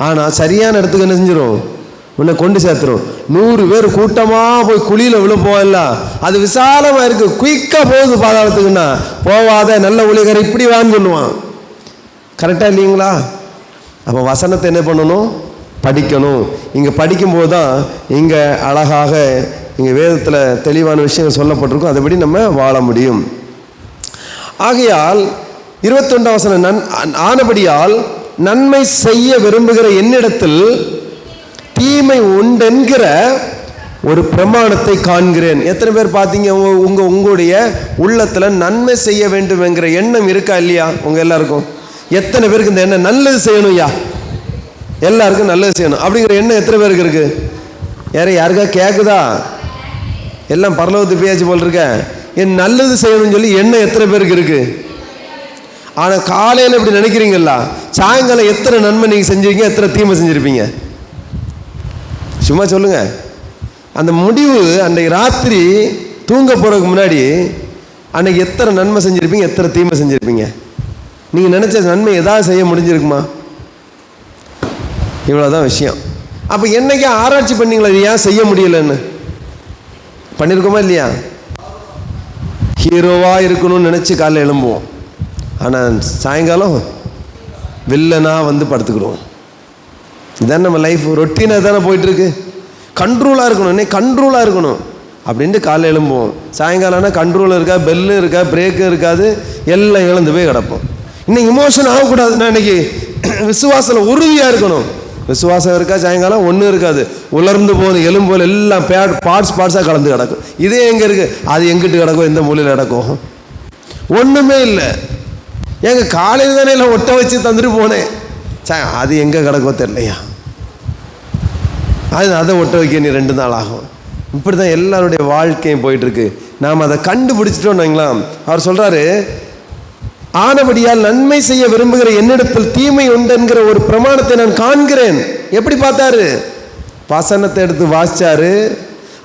ஆனால் சரியான இடத்துக்கு என்ன செஞ்சிடும்? உன்னை கொண்டு சேர்த்துரும். 100 பேர் கூட்டமாக போய் குழியில் விழுப்போம்ல, அது விசாலமாக இருக்குது, குயிக்காக போகுது பாதாளத்துக்குன்னா. போவாத நல்ல ஊழியக்காரர் இப்படி வான்னு சொல்லுவான். கரெக்டாக இல்லைங்களா? அப்போ வசனத்தை என்ன பண்ணணும்? படிக்கணும். இங்கே படிக்கும்போது தான் இங்கே அழகாக இங்கே வேதத்தில் தெளிவான விஷயங்கள் சொல்லப்பட்டிருக்கும், அதுபடி நம்ம வாழ முடியும். ஆகையால் 21ஆம் வசனம், ஆனபடியால் நன்மை செய்ய விரும்புகிற என்னிடத்தில் தீமை உண்டென்கிற ஒரு பிரமாணத்தை காண்கிறேன். எத்தனை பேர் பார்த்தீங்க உங்களுடைய உள்ளத்தில் நன்மை செய்ய வேண்டும் என்கிற எண்ணம் இருக்கா இல்லையா? உங்கள் எல்லாருக்கும் எத்தனை பேருக்கு இந்த எண்ணம் நல்லது செய்யணும்? எல்லாருக்கும் நல்லது செய்யணும் அப்படிங்கிற எண்ணம் எத்தனை பேருக்கு இருக்கு? யாருக்கா கேட்குதா? எல்லாம் பரலோகத்துக்கு பேச்சு போல் இருக்க. என் நல்லது செய்யணும்னு சொல்லி எண்ணம் எத்தனை பேருக்கு இருக்கு? ஆனால் காலையில் இப்படி நினைக்கிறீங்களா? சாயங்காலம் எத்தனை நன்மை நீங்கள் செஞ்சிருக்கீங்க, எத்தனை தீமை செஞ்சுருப்பீங்க? சும்மா சொல்லுங்க. அந்த முடிவு அன்றைக்கு ராத்திரி தூங்க போகிறதுக்கு முன்னாடி அன்றைக்கி எத்தனை நன்மை செஞ்சுருப்பீங்க, எத்தனை தீமை செஞ்சுருப்பீங்க? நீங்கள் நினச்ச நன்மை ஏதாவது செய்ய முடிஞ்சிருக்குமா? இவ்வளோதான் விஷயம். அப்போ என்னைக்கு ஆராய்ச்சி பண்ணீங்களா இது ஏன் செய்ய முடியலன்னு? பண்ணியிருக்கோமா இல்லையா? ஹீரோவாக இருக்கணும்னு நினச்சி காலையில் எழும்புவோம், ஆனால் சாயங்காலம் வில்லனாக வந்து படுத்துக்கிடுவோம். இதான் நம்ம லைஃப், ரொட்டீனாக தானே போயிட்டுருக்கு. கண்ட்ரோலாக இருக்கணும், இன்னைக்கு கண்ட்ரோலாக இருக்கணும் அப்படின்ட்டு காலையில் எழும்புவோம். சாயங்காலம்னா கண்ட்ரோல் இருக்கா, பெல்லு இருக்கா, பிரேக்கும் இருக்காது, எல்லாம் இழந்து போய் கிடப்போம். இன்னைக்கு இமோஷன் ஆகக்கூடாதுன்னா இன்னைக்கு விசுவாசத்தில் உறுதியாக இருக்கணும். விசுவாசம் இருக்கா, சாயங்காலம் ஒன்றும் இருக்காது, உலர்ந்து போகணும், எலும்போல் எல்லாம் பார்ட்ஸாக கலந்து கிடக்கும். இதே எங்கே இருக்குது? அது எங்கிட்டு கிடக்கும், எந்த மூலையில் கிடக்கும்? ஒன்றுமே இல்லை. எங்க காலையில் தானே எல்லாம் ஒட்ட வச்சு தந்துட்டு போனேன், அது எங்கே கிடக்கோ தெரியலையா, அதை ஒட்ட வைக்க நீ 2 நாள் ஆகும். இப்படி தான் எல்லாருடைய வாழ்க்கையும் போயிட்டுருக்கு. நாம் அதை கண்டுபிடிச்சிட்டோம் வைங்களா. அவர் சொல்கிறாரு, ஆனபடியால் நன்மை செய்ய விரும்புகிற என்னிடத்தில் தீமை உண்டு என்கிற ஒரு பிரமாணத்தை நான் காண்கிறேன். எப்படி பார்த்தாரு? வசனத்தை எடுத்து வாசிச்சாரு.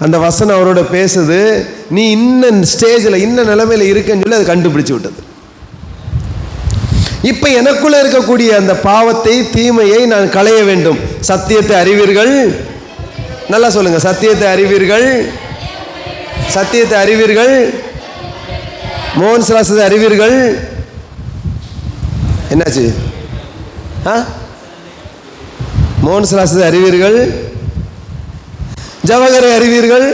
அந்த வசனம் அவரோட பேசுது. நீ இன்னும் ஸ்டேஜில் இன்னும் நிலைமையில் இருக்குன்னு சொல்லி அதை கண்டுபிடிச்சு விட்டது. இப்போ எனக்குள்ள இருக்கக்கூடிய அந்த பாவத்தை, தீமையை நான் களைய வேண்டும். சத்தியத்தை அறிவீர்கள். நல்லா சொல்லுங்க, சத்தியத்தை அறிவீர்கள். சத்தியத்தை அறிவீர்கள். மோகன் சிலாசத்தை அறிவீர்கள். என்னாச்சு? மோகன் சிலாசத்தை அறிவீர்கள். ஜவஹரை அறிவீர்கள்.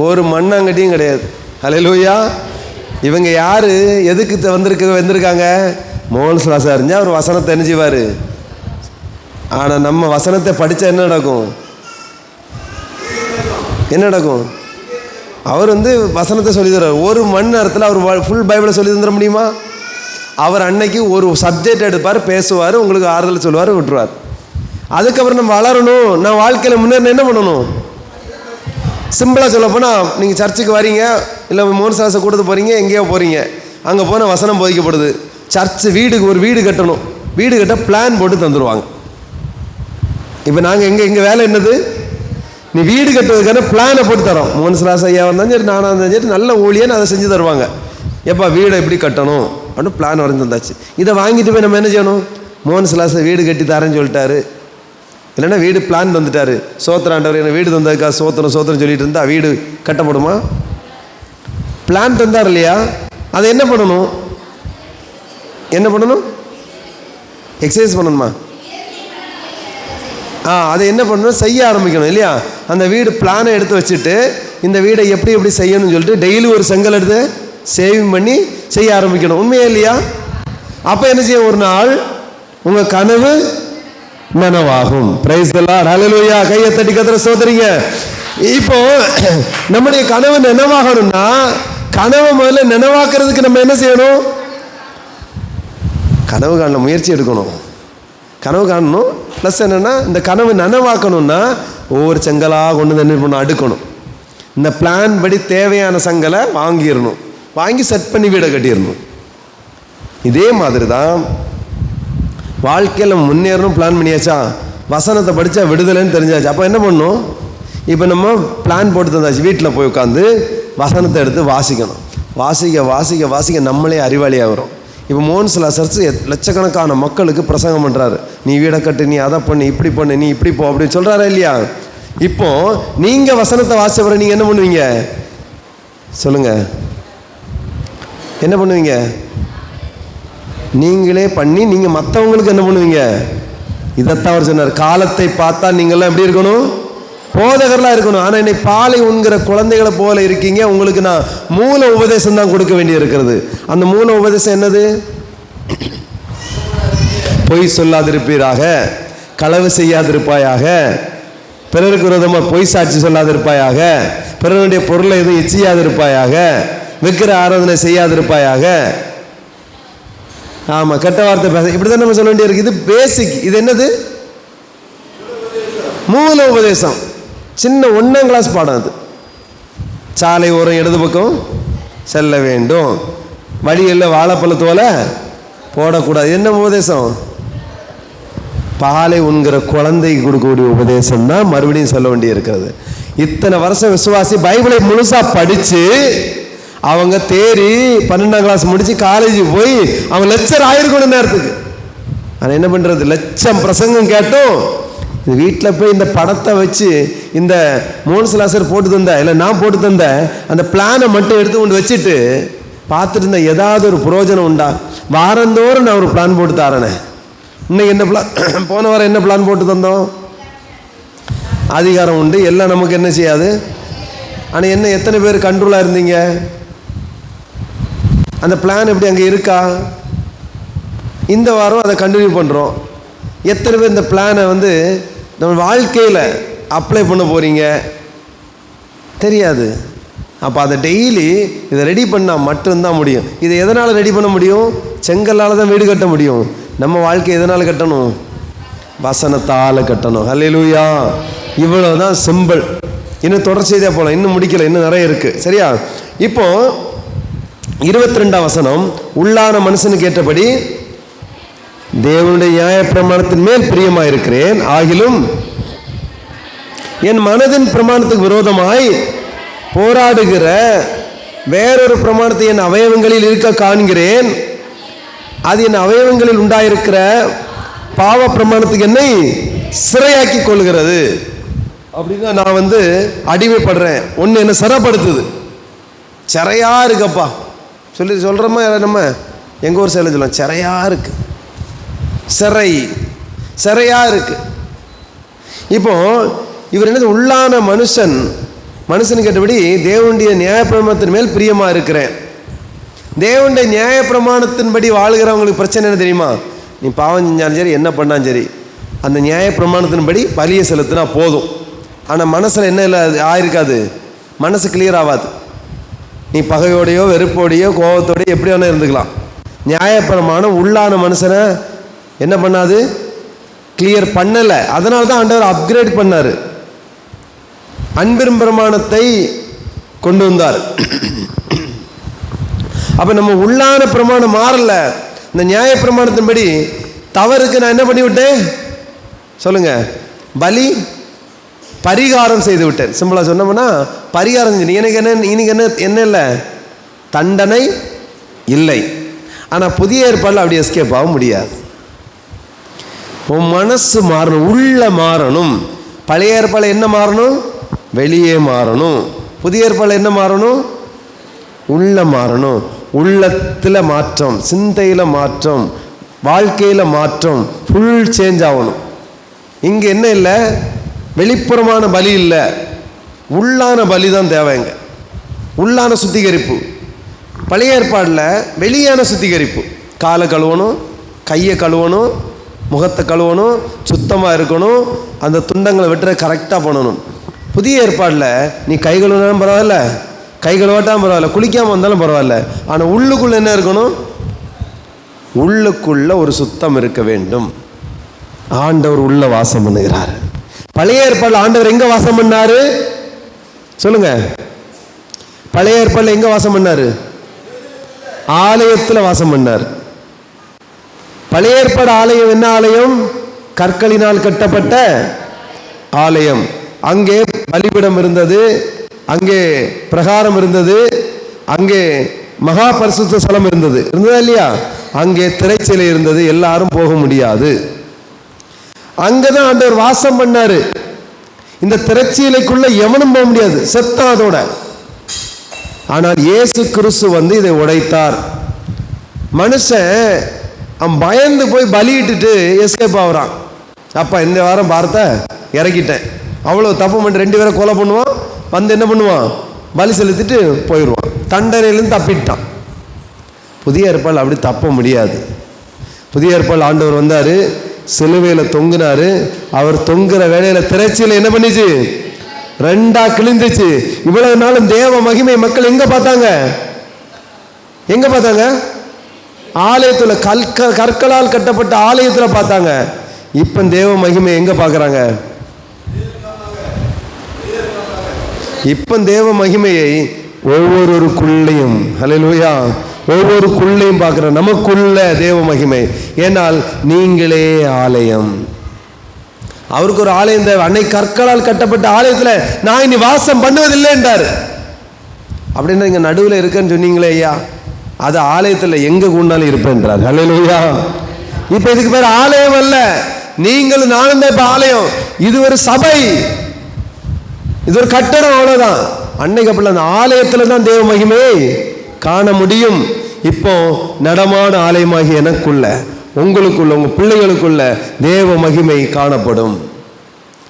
ஒரு மண்ணாங்கட்டியும் கிடையாது. ஹல்லேலூயா. இவங்க யாரு, எதுக்கு வந்திருக்காங்க? மோகன் சிலாசை அறிஞ்சா அவர் வசனத்தை தெரிஞ்சுவார். ஆனால் நம்ம வசனத்தை படித்தா என்ன நடக்கும்? என்ன நடக்கும்? அவர் வசனத்தை சொல்லி தருவார். ஒரு மணி நேரத்தில் அவர் ஃபுல் பைபிளை சொல்லி தந்துட முடியுமா? அவர் அன்னைக்கு ஒரு சப்ஜெக்ட் எடுப்பார், பேசுவார், உங்களுக்கு ஆறுதல் சொல்லுவார், விட்டுருவார். அதுக்கப்புறம் நம்ம வளரணும், நான் வாழ்க்கையில் முன்னேறின என்ன பண்ணணும்? சிம்பிளாக சொல்ல போனால், நீங்கள் சர்ச்சுக்கு வரீங்க, இல்லை மோகன் சிலாசை கூட்டத்துக்கு போகிறீங்க, எங்கேயோ போகிறீங்க, அங்கே போனால் வசனம் போதிக்கப்படுது. சர்ச்சு வீடுக்கு ஒரு வீடு கட்டணும், வீடு கட்ட பிளான் போட்டு தந்துடுவாங்க. இப்போ நாங்கள் எங்கள் வேலை என்னது? நீ வீடு கட்டுறதுக்கான பிளானை போட்டு தரோம். மோகன் சிலாசை ஐயா வந்தாலும் சரி, நானாக இருந்தாலும் சரி, நல்ல ஊழியன்னு அதை செஞ்சு தருவாங்க. எப்போ வீடை எப்படி கட்டணும் அப்படின்னு பிளான் வரைஞ்சி தந்தாச்சு. இதை வாங்கிட்டு போய் நம்ம என்ன செய்யணும்? மோகன் சிலாசை வீடு கட்டி தரேன்னு சொல்லிட்டாரு, இல்லைன்னா வீடு பிளான் தந்துட்டாரு, சோத்திராண்டவர் என்ன வீடு தந்ததுக்கா சோத்திரம் சொல்லிட்டு இருந்தா வீடு கட்டப்படுமா? பிளான் தந்தார் இல்லையா? அதை என்ன பண்ணணும்? என்ன பண்ணணும்? எக்ஸசைஸ் பண்ணணுமா? அதை என்ன பண்ணணும்? செய்ய ஆரம்பிக்கணும் இல்லையா? அந்த வீடு பிளானை எடுத்து வச்சுட்டு இந்த வீடை எப்படி செய்யணும்னு சொல்லிட்டு டெய்லி ஒரு செங்கல் எடுத்து சேவிங் பண்ணி செய்ய ஆரம்பிக்கணும். உண்மையா இல்லையா? அப்போ என்ன செய்ய, ஒரு நாள் உங்கள் கனவு நனவாகும். Price the Lord. ஹல்லேலூயா. கையை தட்டி கர்த்தரை ஸ்தோத்திரிங்க. இப்போ நம்முடைய கனவு நனவாகணும்னா, கனவை முதல்ல நனவாக்குறதுக்கு நம்ம என்ன செய்யணும்? கனவு காண முயற்சி எடுக்கணும். கனவு காணணும். ப்ளஸ் என்னென்னா, இந்த கனவு நனவாக்கணும்னா ஒவ்வொரு செங்கலாக கொண்டு என்ன பண்ணணும்? அடுக்கணும். இந்த பிளான் படி தேவையான செங்கலை வாங்கிடணும், வாங்கி செட் பண்ணி வீடை கட்டிடணும். இதே மாதிரி தான் வாழ்க்கையில் முன்னேறணும். பிளான் பண்ணியாச்சா? வசனத்தை படித்தா விடுதலைன்னு தெரிஞ்சாச்சு. அப்போ என்ன பண்ணணும்? இப்போ நம்ம பிளான் போட்டு தந்தாச்சு. வீட்டில் போய் உட்காந்து வசனத்தை எடுத்து வாசிக்கணும். வாசிக்க நம்மளே அறிவாளியாக வரும். இப்போ மோகன் சிலாசர் லட்சக்கணக்கான மக்களுக்கு பிரசங்கம் பண்ணுறாரு. நீ வீடை கட்டு, நீ அதை பண்ணு, இப்படி பண்ணு, நீ இப்படி போ அப்படின்னு சொல்கிறாரா இல்லையா? இப்போ நீங்கள் வசனத்தை வாசிச்ச பிறகு நீங்கள் என்ன பண்ணுவீங்க? சொல்லுங்கள், என்ன பண்ணுவீங்க? நீங்களே பண்ணி நீங்கள் மற்றவங்களுக்கு என்ன பண்ணுவீங்க? இதைத்தான் அவர் சொன்னார், காலத்தை பார்த்தா நீங்கள்லாம் எப்படி இருக்கணும்? போதகர்களாக இருக்கணும். ஆனால் இன்னைக்கு பாலை உண்கிற குழந்தைகளை போல இருக்கீங்க. உங்களுக்கு நான் மூல உபதேசம் தான் கொடுக்க வேண்டி இருக்கிறது. அந்த மூல உபதேசம் என்னது? பொய் சொல்லாதிருப்பீராக, களவு செய்யாதிருப்பாயாக, பிறருக்கு விரோதமாக பொய் சாட்சி சொல்லாதிருப்பாயாக, பிறருடைய பொருளை எதுவும் எச்சியாதிருப்பாயாக, விக்கிர ஆராதனை செய்யாதிருப்பாயாக. ஆமாம், கெட்ட வார்த்தை பேச, இப்படி தான் நம்ம சொல்ல வேண்டியிருக்கு. இது பேசிக். இது என்னது? மூல உபதேசம். சின்ன 1ஆம் கிளாஸ் பாடம் அது. சாலை ஓரம் இடது பக்கம் செல்ல வேண்டும், வழியில் வாழைப்பழத்தோல போடக்கூடாது. என்ன உபதேசம்? பாலை உண்கிற குழந்தைக்கு கொடுக்கக்கூடிய உபதேசம் தான் மறுபடியும் சொல்ல வேண்டி இருக்கிறது. இத்தனை வருஷம் விசுவாசி பைபிளை முழுசா படிச்சு அவங்க தேறி 12ஆம் கிளாஸ் முடிச்சு காலேஜுக்கு போய் அவங்க லெக்சர் ஆயிருக்கணும் நேரத்துக்கு. ஆனால் என்ன பண்ணுறது, லட்சம் பிரசங்கம் கேட்டும் வீட்டில் போய் இந்த படத்தை வச்சு இந்த மோன்ஸ்லாசர் போட்டு தந்த இல்லை நான் போட்டு தந்த அந்த பிளானை மட்டும் எடுத்து கொண்டு வச்சுட்டு பார்த்துட்டு இருந்த ஏதாவது ஒரு பிரயோஜனம் உண்டா? வாரந்தோறும் நான் ஒரு பிளான் போட்டு தரேனே. இன்னைக்கு என்ன பிளான்? போன வாரம் என்ன பிளான் போட்டு தந்தோம்? அதிகாரம் உண்டு, எல்லாம் நமக்கு என்ன செய்யாது. ஆனால் என்ன, எத்தனை பேர் கண்ட்ரோலாக இருந்தீங்க? அந்த பிளான் எப்படி அங்கே இருக்கா? இந்த வாரம் அதை கண்டினியூ பண்ணுறோம். எத்தனை பேர் இந்த பிளானை நம்ம வாழ்க்கையில் அப்ளை பண்ண போகிறீங்க? தெரியாது. அப்போ அதை டெய்லி இதை ரெடி பண்ணால் மட்டும்தான் முடியும். இதை எதனால் ரெடி பண்ண முடியும்? செங்கல்லால் தான் வீடு கட்ட முடியும். நம்ம வாழ்க்கை எதனால் கட்டணும்? வசனத்தால் கட்டணும். ஹல்லேலூயா. இவ்வளோ தான் சிம்பிள். இன்னும் தொடர் செய்தியாக போகலாம், இன்னும் முடிக்கலை, இன்னும் நிறைய இருக்குது. சரியா? இப்போ 22ஆம் வசனம், உள்ளான மனுஷனுக்கு ஏற்றபடி தேவனுடைய நியாயப்பிரமாணத்தின் மேல் பிரியமாக இருக்கிறேன், ஆகிலும் என் மனதின் பிரமாணத்துக்கு விரோதமாய் போராடுகிற வேறொரு பிரமாணத்தை என் அவயவங்களில் இருக்க காண்கிறேன். அது என் அவயவங்களில் உண்டாயிருக்கிற பாவ பிரமாணத்துக்கு என்னை சிறையாக்கி கொள்கிறது. அப்படின்னா நான் அடிமைப்படுறேன். ஒன்று என்ன சிறைப்படுத்துது, சிறையா இருக்கப்பா சொல்கிறோமா? நம்ம எங்கள் ஊர் சைடில் சொல்லலாம், சிறையா இருக்கு, சிறையா இருக்கு. இப்போ இவர் என்னது, உள்ளான மனுஷனுக்கு கேட்டபடி தேவனுடைய நியாயப்பிரமாணத்தின் மேல் பிரியமாக இருக்கிறேன். தேவனுடைய நியாயப்பிரமாணத்தின்படி வாழ்கிறவங்களுக்கு பிரச்சனை என்ன தெரியுமா? நீ பாவம் செஞ்சாலும் சரி, என்ன பண்ணாலும் சரி, அந்த நியாயப்பிரமாணத்தின்படி பலியை செலுத்தினா போதும். ஆனால் மனசில் என்ன இல்லை ஆயிருக்காது, மனசு கிளியர் ஆகாது. நீ பகையோடையோ வெறுப்போடையோ கோபத்தோடையோ எப்படி வேணால் இருந்துக்கலாம். நியாயப்பிரமாணம் உள்ளான மனுஷனை என்ன பண்ணாது, கிளியர் பண்ணலை. அதனால தான் ஆண்டவர் அப்கிரேட் பண்ணார், அன்பின் பிரமாணத்தை கொண்டு வந்தார். அப்போ நம்ம உள்ளான பிரமாணம் மாறல. இந்த நியாய பிரமாணத்தின்படி தவறுக்கு நான் என்ன பண்ணி விட்டேன் சொல்லுங்க? பரிகாரம் செய்து விட்டேன். சிம்பிளாக சொன்னோம்னா பரிகாரம் செஞ்சு எனக்கு என்ன இல்லை, தண்டனை இல்லை. ஆனால் புதிய ஏற்பாடில் அப்படி எஸ்கேப் ஆக முடியாது. உன் மனசு மாறணும், உள்ள மாறணும். பழைய ஏற்பாடில் என்ன மாறணும்? வெளியே மாறணும். புதிய ஏற்பாடில் என்ன மாறணும்? உள்ள மாறணும். உள்ளத்தில் மாற்றம், சிந்தையில் மாற்றம், வாழ்க்கையில் மாற்றம், ஃபுல் சேஞ்ச் ஆகணும். இங்கே என்ன இல்லை, வெளிப்புறமான பலி இல்லை, உள்ளான பலி தான் தேவைங்க. உள்ளான சுத்திகரிப்பு. பழைய ஏற்பாடில் வெளியான சுத்திகரிப்பு, காலை கழுவணும், கையை கழுவணும், முகத்தை கழுவணும், சுத்தமாக இருக்கணும், அந்த துண்டங்களை வெட்டுற கரெக்டாக பண்ணணும். புதிய ஏற்பாடில் நீ கை கழுவினாலும் பரவாயில்ல, கை கழுவாட்டாலும் பரவாயில்ல, குளிக்காமல் வந்தாலும் பரவாயில்ல, ஆனால் உள்ளுக்குள்ளே என்ன இருக்கணும்? உள்ளுக்குள்ள ஒரு சுத்தம் இருக்க வேண்டும். ஆண்டவர் உள்ள வாசம் பண்ணுகிறார். பழைய ஏற்பாடில் ஆண்டவர் எங்க வாசம் பண்ணாரு சொல்லுங்க? பழைய ஏற்பாடில் எங்க வாசம் பண்ணாரு? ஆலயத்தில் வாசம் பண்ணார். பழைய ஏற்பாடு ஆலயம் என்ன ஆலயம்? கற்களினால் கட்டப்பட்ட ஆலயம். அங்கே பலிபீடம் இருந்தது, அங்கே பிரகாரம் இருந்தது, அங்கே மகா பரிசுத்த ஸ்தலம் இருந்ததா இல்லையா? அங்கே திரைச்சிலை இருந்தது, எல்லாரும் போக முடியாது. அங்கதான் ஆண்டவர் வாசம் பண்ணாரு. இந்த திரைச்சீலைக்குள்ள எவனும் போக முடியாது, செத்தான் அதோட. ஆனால் இயேசு கிறிஸ்து இதை உடைத்தார். மனுஷன் பயந்து போய் பலியிட்டுட்டு எஸ்கேப் ஆகுறான். அப்பா இந்த வாரம் பார்த்த இறக்கிட்டேன், அவ்வளோ தப்பு பண்ணி 2 பேரை கொலை பண்ணுவான், என்ன பண்ணுவான்? பலி செலுத்திட்டு போயிடுவான். தண்டனையிலேருந்து தப்பிட்டான். புதிய ஏற்பாடு அப்படி தப்ப முடியாது. புதிய ஏற்பாடு ஆண்டவர் வந்தார், சிலுவையில் தொங்குனாரு. அவர் தொங்குற வேலையில் திரைச்சியில் என்ன பண்ணிச்சு? 2ஆ கிழிந்துச்சு. இவ்வளவு நாளும் தேவ மகிமை மக்கள் எங்க பார்த்தாங்க? ஆலயத்தில் கற்களால் கட்டப்பட்ட ஆலயத்தில் பார்த்தாங்க. இப்போ தேவ மகிமை எங்க பார்க்குறாங்க? இப்போ தேவ மகிமையை ஒவ்வொருக்குள்ளேயும், ஹல்லேலூயா, ஒவ்வொருக்குள்ளேயும் பார்க்குற நமக்குள்ள தேவ மகிமை. ஏனால் நீங்களே ஆலயம். அவருக்கு ஒரு ஆலயம் தேவை. அன்னை கற்களால் கட்டப்பட்ட ஆலயத்தில் நான் இனி வாசம் பண்ணுவதில்லை என்றார். அப்படின்னா இங்கே நடுவில் இருக்கேன்னு சொன்னீங்களே ஐயா, அது ஆலயத்தில் எங்கே கூண்டாலும் இருப்பேன்றார். ஹல்லேலூயா. இப்போ இதுக்கு பேர் ஆலயம் அல்ல, நீங்களும் நானும் தான் இப்போ ஆலயம். இது ஒரு சபை, இது ஒரு கட்டடம், அவ்வளோதான். அன்னைக்கு அப்படி அந்த ஆலயத்தில் தான் தேவ மகிமையை காண முடியும். இப்போ நடமான ஆலயமாகி எனக்குள்ள, உங்களுக்குள்ள, உங்கள் பிள்ளைகளுக்குள்ள தேவ மகிமை காணப்படும்.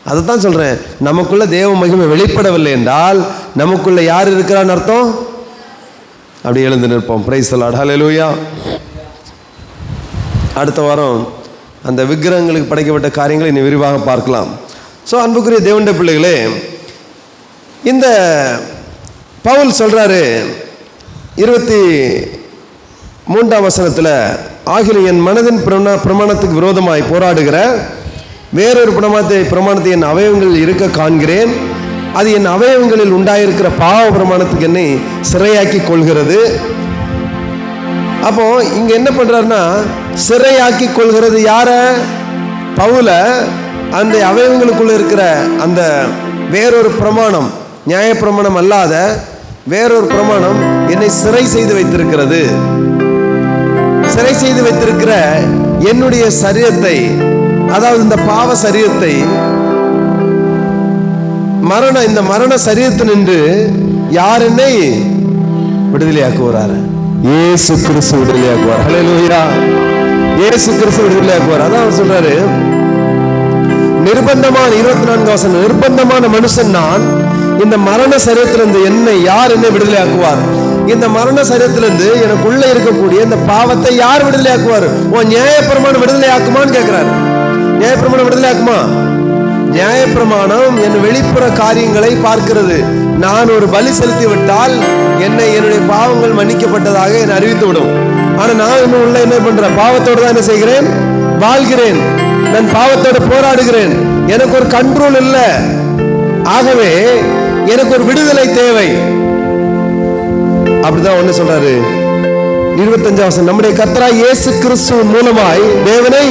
அதைத்தான் சொல்கிறேன். நமக்குள்ள தேவ மகிமை வெளிப்படவில்லை என்றால் நமக்குள்ள யார் இருக்கிறான்னு அர்த்தம்? அப்படி எழுந்து நிற்போம். பிரைஸ் தி லார்ட், ஹல்லேலூயா. அடுத்த வாரம் அந்த விக்கிரகங்களுக்கு படைக்கப்பட்ட காரியங்களை இன்னும் விரிவாக பார்க்கலாம். ஸோ அன்புக்குரிய தேவனுடைய பிள்ளைகளே, இந்த பவுல் சொல்கிறாரு 23ஆம் வசனத்தில், ஆகிலும் என் மனதின் பிரமாணத்துக்கு விரோதமாய் போராடுகிற வேறொரு பிரமாணத்தை என் அவயவங்களில் இருக்க காண்கிறேன். அது என் அவயவங்களில் உண்டாயிருக்கிற பாவ பிரமாணத்துக்கு என்னை சிறையாக்கி கொள்கிறது. அப்போ இங்க என்ன பண்றாருன்னா, சிறையாக்கி கொள்கிறது யார? பவுல. அந்த அவயவங்களுக்குள்ள இருக்கிற அந்த வேறொரு பிரமாணம், நியாய பிரமாணம் அல்லாத வேறொரு பிரமாணம் என்னை சிறை செய்து வைத்திருக்கிறது. சிறை செய்து வைத்திருக்கிற என்னுடைய சரீரத்தை, அதாவது இந்த பாவ சரீரத்தை, இந்த மரண சரீரத்தில் நின்று யார் என்னை விடுதலையாக்குவார்? இயேசு கிறிஸ்து விடுதலையாக்குவார். ஹல்லேலூயா. இயேசு கிறிஸ்து விடுதலையாக்குவார். அதான் அவர் சொல்றாரு, நிர்பந்தமான 24 வசனம், நிர்பந்தமான மனுஷன் நான், இந்த மரண சரீரத்திலிருந்து யார் என்னை விடுதலையாக்குவார்? இந்த மரண சரீரத்திலிருந்து எனக்குள்ள இருக்கக்கூடிய இந்த பாவத்தை யார் விடுதலையாக்குவார்? உன் நியாயப்பிரமாணம் விடுதலையாக்குமான்னு கேட்கிறார். நியாயப்பிரமாணம் விடுதலையாக்குமா? நியாயப்பிரமாணம் என் வெளிப்புற காரியங்களை பார்க்கிறது. நான் ஒரு பலி செலுத்தி விட்டால் என்னுடைய பாவங்கள் மன்னிக்கப்பட்டதாக என்னை அறிவித்து விடும். ஆனா நான் இன்னும் உள்ள என்ன பண்றேன்? பாவத்தோடு தான் என்ன செய்கிறேன்? வாழ்கிறேன். நான் பாவத்தோடு போராடுகிறேன். எனக்கு ஒரு கண்ட்ரோல் இல்லை. ஆகவே எனக்கு ஒரு விடுதலை தேவை. அப்படிதான் ஒண்ணு சொல்றாரு 25ஆம் வசனம், நம்முடைய கர்த்தராகிய இயேசு கிறிஸ்து மூலமாய் தேவனை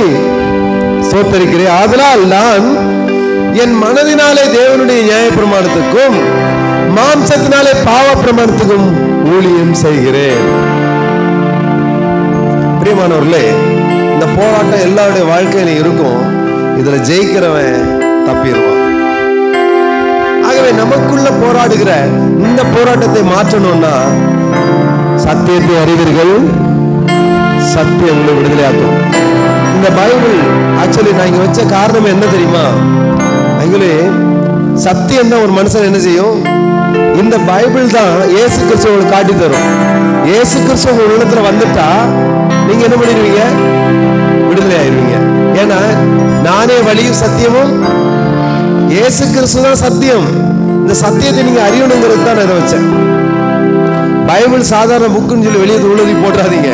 ஸ்தோத்திரிக்கிறேன். ஆதலால் நான் என் மனதினாலே தேவனுடைய நியாய பிரமாணத்துக்கும் மாம்சத்தினாலே பாவ பிரமாணத்துக்கும் ஊழியம் செய்கிறேன். பிரியமானவர்களே, இந்த போராட்டம் எல்லாருடைய வாழ்க்கையில இருக்கும். இதுல ஜெயிக்கிறவன் தப்பிடுவான். ஆகவே நமக்குள்ள போராடுகிற இந்த போராட்டத்தை மாற்றணும்னா, சத்தியத்தை அறிவீர்கள், சத்தியம் உங்களை விடுதலையாக்கும். இந்த பைபிள் ஆக்சுவலி நான் இங்க வச்ச காரணம் என்ன தெரியுமா? எங்களே சத்தியம் தான் ஒரு மனுஷன் என்ன செய்யும்? இந்த பைபிள் தான் இயேசு கிறிஸ்து உங்களுக்கு காட்டி தரும். இயேசு கிறிஸ்து உங்க உள்ளத்துல வந்துட்டா நீங்க என்ன பண்ணிடுவீங்க? விடுதலை ஆயிடுவீங்க. ஏன்னா நானே வழியும் சத்தியமும், இயேசு கிறிஸ்து தான் சத்தியம். இந்த சத்தியத்தை நீங்க அறியணுங்கிறது தான் நான் இதை வச்சேன். பைபிள் சாதாரண புக்குன்னு சொல்லி வெளியே உள்ளதை போட்டுறாதீங்க.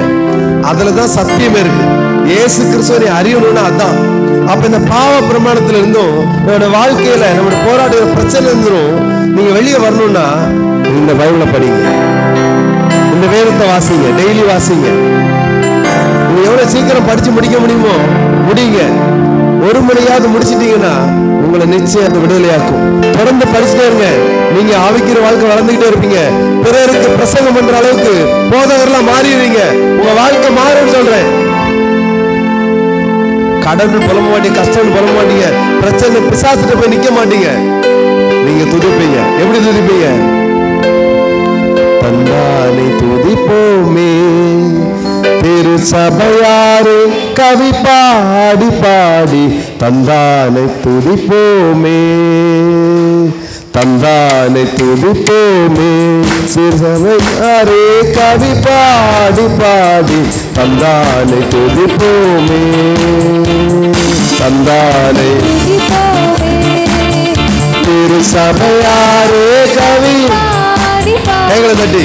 அதுல தான் சத்தியமே இருக்கு. இயேசு கிறிஸ்துவை அறியணும்னா அதான். அப்ப இந்த பாவ பிரமாணத்துல இருந்தும் நம்மளோட வாழ்க்கையில நம்மளோட போராடுற பிரச்சனை இருந்தும் நீங்க வெளியே வரணும்னா இந்த பைபிளை படிங்க, இந்த வேதத்தை வாசிங்க, டெய்லி வாசிங்க. நீங்க எவ்வளவு சீக்கிரம் படிச்சு முடிக்க முடியுமோ முடியுங்க. ஒரு மணியாவது முடிச்சிட்டீங்கன்னா உங்களை நிச்சயம் அந்த விடுதலையாக்கும். தொடர்ந்து படிச்சுட்டே இருங்க. நீங்க ஆவிக்கிற வாழ்க்கை வளர்ந்துகிட்டே இருப்பீங்க. பிறருக்கு பிரசங்கம் பண்ற அளவுக்கு போதகர்லாம் மாறிடுவீங்க. உங்க வாழ்க்கை மாறுன்னு சொல்றேன். கடன் புலம்ப மாட்டீங்க, கஷ்டம் புலம்ப மாட்டீங்க, பிரச்சனை பிசாசிட்ட போய் நிக்க மாட்டீங்க. நீங்க துதிப்பீங்க. எப்படி துதிப்பீங்க? தந்தானை துதிப்போமே திரு சபையாரே, கவி பாடி பாடி தந்தானை துதிப்போமே, தந்தானை துதிப்போமே சிறுசபையாரே, கவி பாடி பாடி தந்தானை துதிப்போமே, தந்தானை திரு சபையாரே, கவி கைகளை தட்டி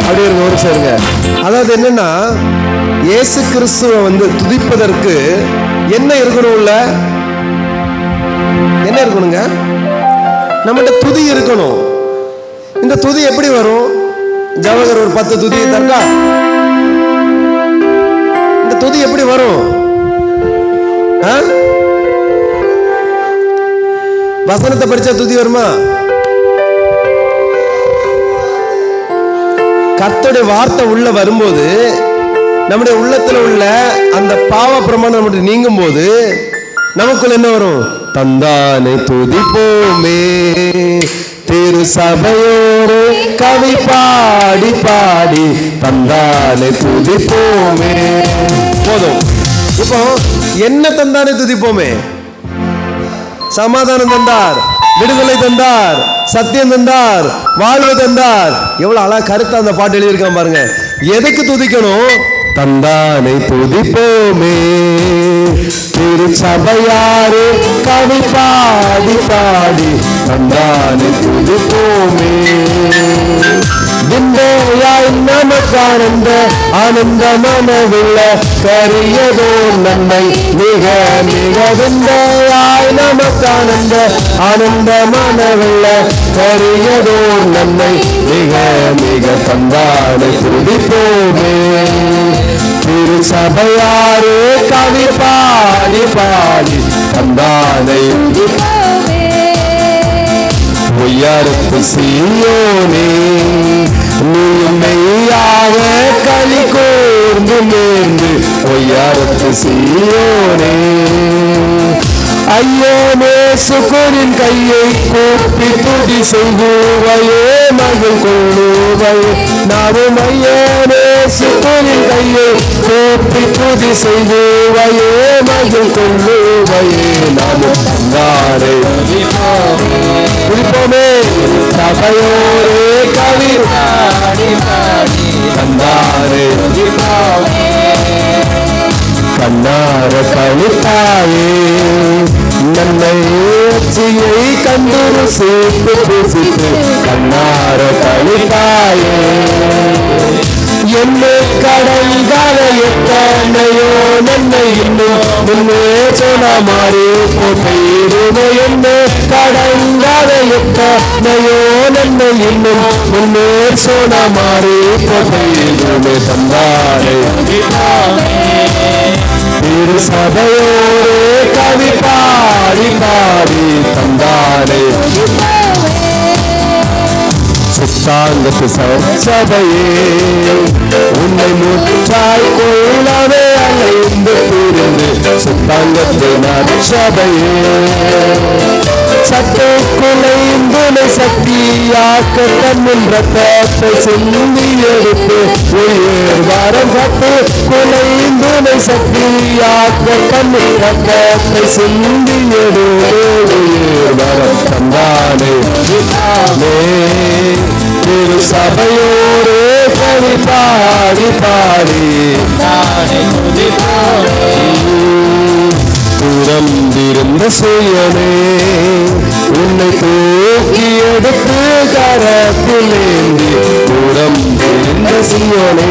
அப்படி இருங்க. ஒரு சேருங்க. அதாவது என்னன்னா, இயேசு கிறிஸ்துவை துதிப்பதற்கு என்ன இருக்கணும்? உள்ள என்ன இருக்கணுங்க? நம்மகிட்ட துதி இருக்கணும். இந்த துதி எப்படி வரும்? ஜவஹர் ஒரு 10 துதியை தரா. இந்த துதி எப்படி வரும்? வசனத்தை படிச்சா துதி வருமா? கர்த்தருடைய வார்த்தை உள்ள வரும்போது, நம்முடைய உள்ளத்துல உள்ள அந்த பாவ பிரமாணம் நம்மகிட்ட நீங்கும் போது நமக்குள்ள என்ன வரும்? தந்தானை துதிப்போமே திரு சபையோடு கவி பாடி பாடி தந்தானை துதிப்போமே. போதும். இப்போ என்ன தந்தானை துதிப்போமே? சமாதானம் தந்தார், விடுதலை தந்தார், சத்தியம் தந்தார், வாழ்வு தந்தார். எவ்வளவு அழகா கருத்தா அந்த பாட்டு எழுதியிருக்கான் பாருங்க. எதுக்கு துதிக்கணும்? தந்தானை துதிப்போமே திரு சபையாரே கவி பாடி பாடி தந்தானை துதிப்போமே. விந்தையாய் நமக்கு ஆனந்த ஆனந்த மனவுள்ள கரியதோ நன்மை மிக மிக. விந்தையாய் நமக்கு ஆனந்த ஆனந்த மனவுள்ள கரியதோ நன்மை மிக மிக தந்தானை துதிப்போமே திரு சபையாரே கவி பாடி பாடி தந்தானை துதிப்போமே. உயர்த்து சீயோனே நீயும் மெய்யாக களி கூர்ந்து நேர்ந்து உயர்த்து சீயோனே. ஐயோ நேசுகரின் கையை கூப்பி துதி செய்குவையே மகள் கொள்ளுவையே. நாமும் ஐயோ நேசுகரின் கையை கூப்பி துதி செய்குவையே மகள் கொள்ளுவையே. நாமும் தந்தாரை துதிப்போமே சபையோரே கவி தந்தாரை கண்ணார கழித்தாயே நன்மை ஏற்றியை கண்டு சேர்த்து பூசித்து கண்ணார கழித்தாயே. என்னை கடல்கால எத்தனையோ நன்மை இன்னும் முன்னே சொன்ன மாறி போட்டிருமே. என்னை கடல்கால எத்தனையோ நன்மை இன்னும் முன்னே சொன்ன மாறி போட்டிருமே. தந்தாரை திரு சபையோரே கவி பாடி பாடி தந்தாரை சுத்தாங்கத்து சபையே உன்னை முற்றாய் கொள்ளவே அலைந்து புரிந்து சுத்தாங்கத்து நற்சபையே சட்டுக்குலைந்துனை சக்தியாக்க தன்னின் ரத்தத்தை சிந்தி எடுத்து உயிர் வரம். சட்டுக்குலைந்துனை சக்தியாக்க தன்னின் ரத்தத்தை சிந்தி எடுத்து உயிர் வரம் தந்தானே திரு சபையோரே கவி பாடி பாடி துறந்திருந்த சுயனே உன்னை தூக்கி எடுத்து கரத்தில் ஏந்தி துறந்திருந்த சுயனே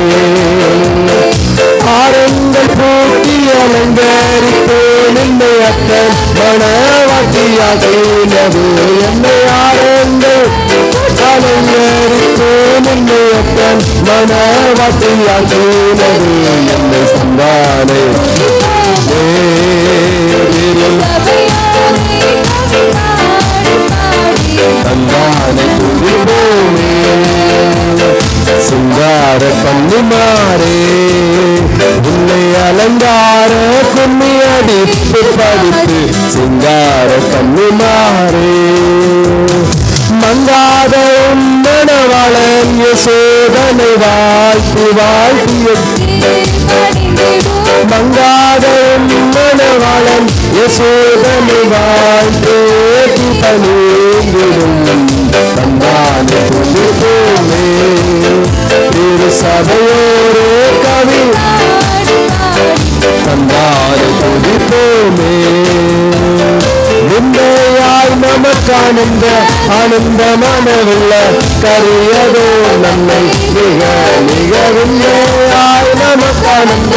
ஆரங்கள் பூட்டி அலங்கரித்து நின்னை அத்தன் மனவாட்டியாகினது. என்னை ஆரங்கள் அலங்கரித்து நின்னை அத்தன் மனவாட்டியாகினது. என்னை சந்தானே தந்தானை துதிப்போமே சிங்கார கண்ணிமாரே உன்னை அலங்கார கும்மி அடித்து படித்து சிங்கார கண்ணிமாரே. மங்காத மணவாளன் யசோதனை வாழ்த்தி வாழ்த்திய மங்காத மணவாளன் யசோதனை வாழ்த்து பணிந்திடும் தந்தானை துதிப்போமே திரு சபையோரே கவி தந்தானை துதிப்போமே. விந்தையாய் நமக்கானந்த ஆனந்த மனவுள்ள கரியதோ நன்மை மிக மிக. விந்தையாய் நமக்கானந்த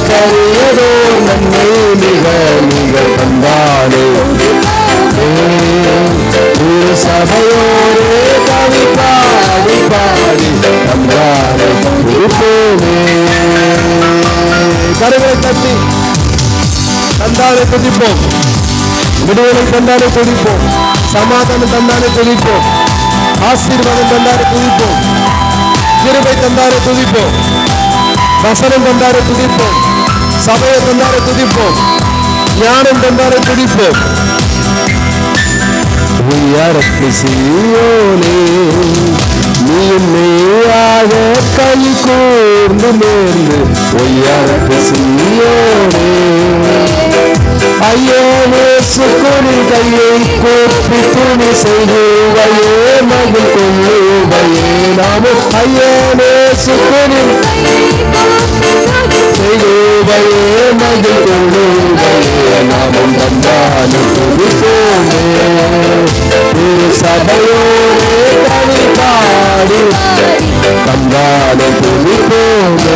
கரியதோ நன்மை மிக மிக தந்தானே சபையோரே கவி பாடி பாடி தந்தாரை துதிப்போமே. கருவை தட்டி தந்தாரை துதிப்போம். விடுதலை தந்தாரை துதிப்போம். சமாதானம் தந்தாரை துதிப்போம். ஆசீர்வாதம் தந்தாரை துதிப்போம். கிருபை தந்தாரை துதிப்போம். வசனம் தந்தாரை துதிப்போம். சபையை தந்தாரை துதிப்போம். ஞானம் தந்தாரை துதிப்போம். உயரத்து சீயோனே நீ மெய்யாக கை கூர்ந்து நேர்ந்து உயரத்து சீயோனே ஐயோனே சுக்குனி கையை கூப்பி துணி செய்குவையே மகிழ் கொள்ளுவையே நாமும் ஐயோனே சுக்குனி செய்குவையே மகிழ் கொள்ளுவையே நாமும் தந்தானு துதிப்போமே. சபையோரே கவி பாடி தந்தானு துதிப்போமே.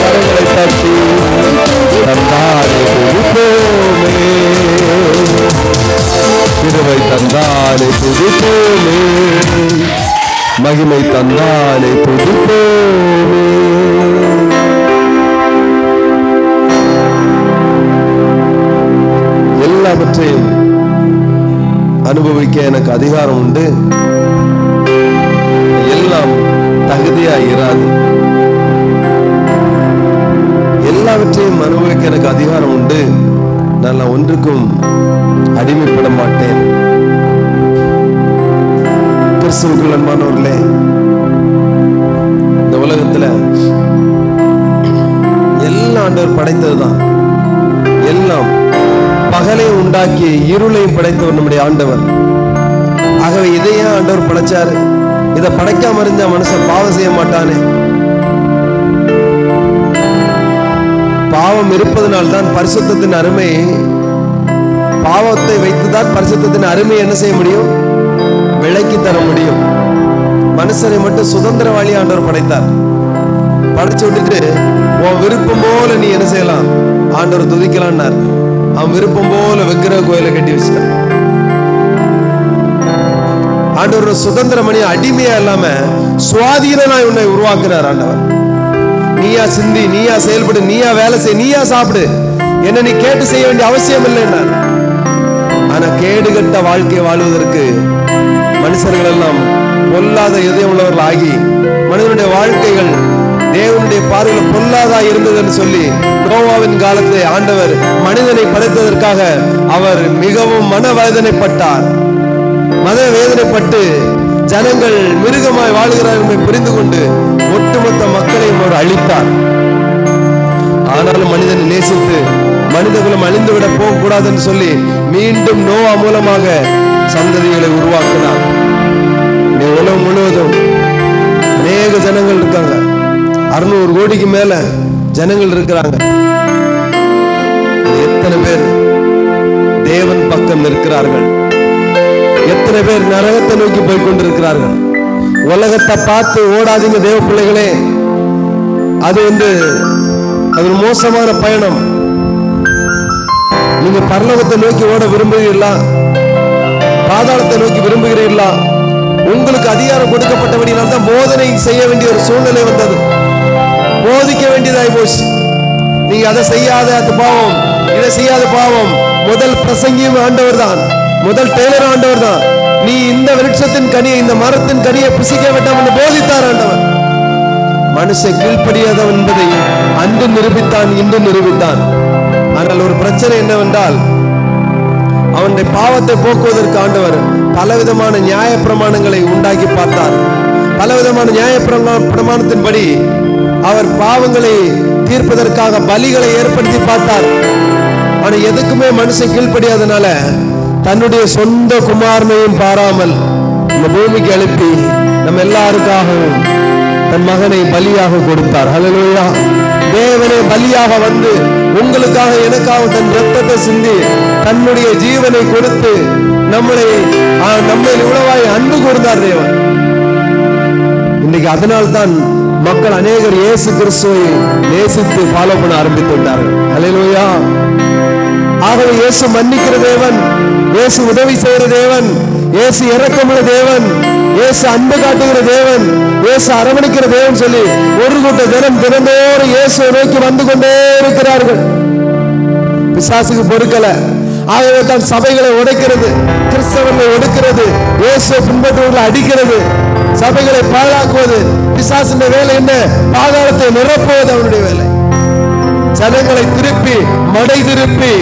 கரங்களை தட்டி தந்தானு துதிப்போமே. கிருபை தந்தானே துதிப்போமே. மகிமை தந்தானே துதிப்போமே. எல்லாவற்றையும் அனுபவிக்க எனக்கு அதிகாரம் உண்டு. எல்லாம் தகுதியா இராது. எல்லாவற்றையும் அனுபவிக்க எனக்கு அதிகாரம் உண்டு. நான் ஒன்றுக்கும் அடிமைப்பட மாட்டேன். கிறிஸ்துவுக்குள் அன்பானவர்களே, இந்த உலகத்துல எல்லாம் ஆண்டவர் படைத்ததுதான். எல்லாம் பகலை உண்டாக்கி இருளையும் படைத்தவர் நம்முடைய ஆண்டவர். ஆகவே இதையே ஆண்டவர் படைச்சாரு. இதை படைக்காம இருந்தா மனுஷன் பாவம் செய்ய மாட்டானே. பாவம் இருப்பதனால்தான் பரிசுத்தத்தின் அருமை. பாவத்தை வைத்துதான் பரிசுத்தத்தின் அருமை என்ன செய்ய முடியும்? விலைக்கு தர முடியும். மனுஷனை மட்டும் சுதந்திரவாளி ஆண்டவர் படைத்தார். படைச்சு விட்டுட்டு உன் விருப்பம் போல நீ என்ன செய்யலாம்? ஆண்டவர் துதிக்கலான்னார். அவன் விருப்பம் போல விக்கிரக கோயிலை கட்டி வச்சுட்டான். ஆண்டவர் சுதந்திர மணி அடிமையா இல்லாம சுவாதீனாய் உன்னை உருவாக்குறார் ஆண்டவர். நீயா சிந்தி, நீயா செயல்படு, நீயா வேலை செய், நீயா சாப்பிடு, என்ன நீ கேட்டு செய்ய வேண்டிய அவசியம் இல்லை. ஆனா கேடுகட்ட வாழ்க்கை வாழ்வதற்கு மனுஷர்கள் எல்லாம் பொல்லாத இதயம் உள்ளவர்கள் ஆகி மனிதனுடைய வாழ்க்கைகள் தேவனுடைய பார்வையில் பொல்லாதா இருந்ததுன்னு சொல்லி நோவாவின் காலத்தை ஆண்டவர் மனிதனை படைத்ததற்காக அவர் மிகவும் மனவேதனைப்பட்டார். மனவேதனைப்பட்டு ஜனங்கள் மிருகமாய் வாழ்கிறார் என்பதை புரிந்து கொண்டு ஒட்டுமொத்த மக்களையும் அவர் அழித்தார். ஆனாலும் மனிதனை நேசித்து மனிதர்களும் அழிந்துவிட போகக்கூடாதுன்னு சொல்லி மீண்டும் நோவா மூலமாக சந்ததிகளை உருவாக்கினார். உலகம் முழுவதும் அநேக ஜனங்கள் இருக்காங்க. 600 கோடிக்கு மேல ஜனங்கள் இருக்கிறாங்க. எத்தனை பேர் தேவன் பக்கம் நிற்கிறார்கள்? எத்தனை பேர் நரகத்தை நோக்கி போய் கொண்டிருக்கிறார்கள்? உலகத்தை பார்த்து ஓடாதீங்க தேவ பிள்ளைகளே. அது அது ஒரு மோசமான பயணம். நீங்க பரலோகத்தை நோக்கி ஓட விரும்புகிறீர்களா? பாதாளத்தை நோக்கி விரும்புகிறீர்களா? உங்களுக்கு அதிகாரம் கொடுக்கப்பட்டபடியால் தான் போதனை செய்ய வேண்டிய ஒரு சூழ்நிலை வந்தது. போதிக்க வேண்டியதாய் போச்சு. நீங்க அதை செய்யாத அது பாவம், இதை செய்யாத பாவம். முதல் பிரசங்கியும் ஆண்டவர் தான், முதல் டெய்லர் ஆண்டவர் தான். நீ இந்த விருட்சத்தின் கனியை, இந்த மரத்தின் கனியை புசிக்க வேண்டாம் என்று போதித்தார் ஆண்டவர். மனுஷன் கீழ்ப்படியாதவன் என்பதை அன்று நிரூபித்தான், இன்று நிரூபித்தான். ஆனால் ஒரு பிரச்சனை என்னவென்றால், அவனுடைய பாவத்தை போக்குவதற்கு ஆண்டவர் பலவிதமான நியாய பிரமாணங்களை உண்டாக்கி பார்த்தார். பலவிதமான நியாய பிரமாணத்தின்படி அவர் பாவங்களை தீர்ப்பதற்காக பலிகளை ஏற்படுத்தி பார்த்தார். ஆனா எதுக்குமே மனுஷன் கீழ்ப்படியாதனால தன்னுடைய சொந்த குமாரனையும் பாராமல் இந்த பூமிக்கு எழுப்பி நம்ம எல்லாருக்காகவும் தன் மகனை பலியாக கொடுத்தார். ஹல்லேலூயா. தேவனே பலியாக வந்து உங்களுக்காக எனக்காக தன் ரத்தத்தை சிந்தி தன்னுடைய ஜீவனை கொடுத்து நம்மை இவ்வளவாய் அன்பு கூர்ந்தார் தேவன். இன்னைக்கு அதனால்தான் மக்கள் அநேகர் இயேசு கிறிஸ்துவை நேசித்து ஃபாலோ பண்ண ஆரம்பித்து விட்டார்கள். ஹல்லேலூயா. ஆகவே இயேசு மன்னிக்கிற தேவன், இயேசு உதவி செய்கிற தேவன், இயேசு இரக்கமுள்ள தேவன், இயேசு அன்பு காட்டுகிற தேவன், இயேசு அரவணைக்கிற தேவன் சொல்லி ஒரு கூட்ட ஜனம் தினந்தோறும் இயேசுவை நோக்கி வந்து கொண்டே இருக்கிறார்கள். பிசாசுக்கு பொறுக்கல. ஆகவே தான் சபைகளை உடைக்கிறது, கிறிஸ்தவர்களை ஒடுக்கிறது, இயேசுவை பின்பற்றுவர்களை அடிக்கிறது, சபைகளை பாழாக்குவது. பிசாசின் வேலை என்ன? பாதாளத்தை நிரப்புவது அவனுடைய வேலை. ஜனங்களை திருப்பி மடை திருப்பி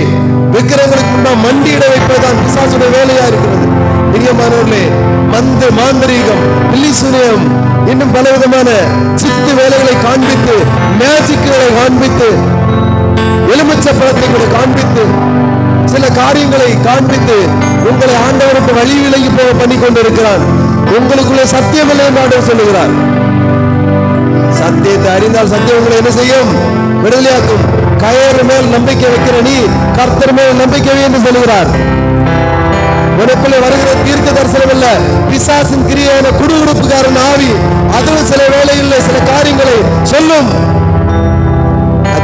விக்கிரங்களுக்கு முன்னால் மண்டியிட வைப்பதுதான் பிசாசுடைய வேலையா இருக்கிறது. பிரியமானவர்களே, மாந்திரீகம், பில்லிசூனியம், இன்னும் பலவிதமான சித்து வேலைகளை காண்பித்து, மேஜிக்குகளை காண்பித்து, எலுமிச்சை பழத்தை கூட காண்பித்து, சில காரியங்களை காண்பித்து உங்களை ஆண்டவருக்கு வழி விலகி போக பண்ணி கொண்டிருக்கிறான். உங்களுக்குள்ளே சத்தியம் இல்லை என்று ஆண்டவர் சொல்லுகிறார். சத்தியத்தை அறிந்தால் சத்தியம் உங்களை என்ன செய்யும்? விடுதலையாக்கும். கயறு மேல் நம்பிக்கை வைக்கிற நீ கர்த்தர் மேல் நம்பிக்கை என்று சொல்லுகிறார். உனக்குள்ளே வருகிற தீர்க்க தரிசனம் இல்ல, பிசாசின் கிரியான குடுகுடுப்புக்காரன் ஆவி. அதுவும் சில வேளையில் சில காரியங்களை சொல்லும்.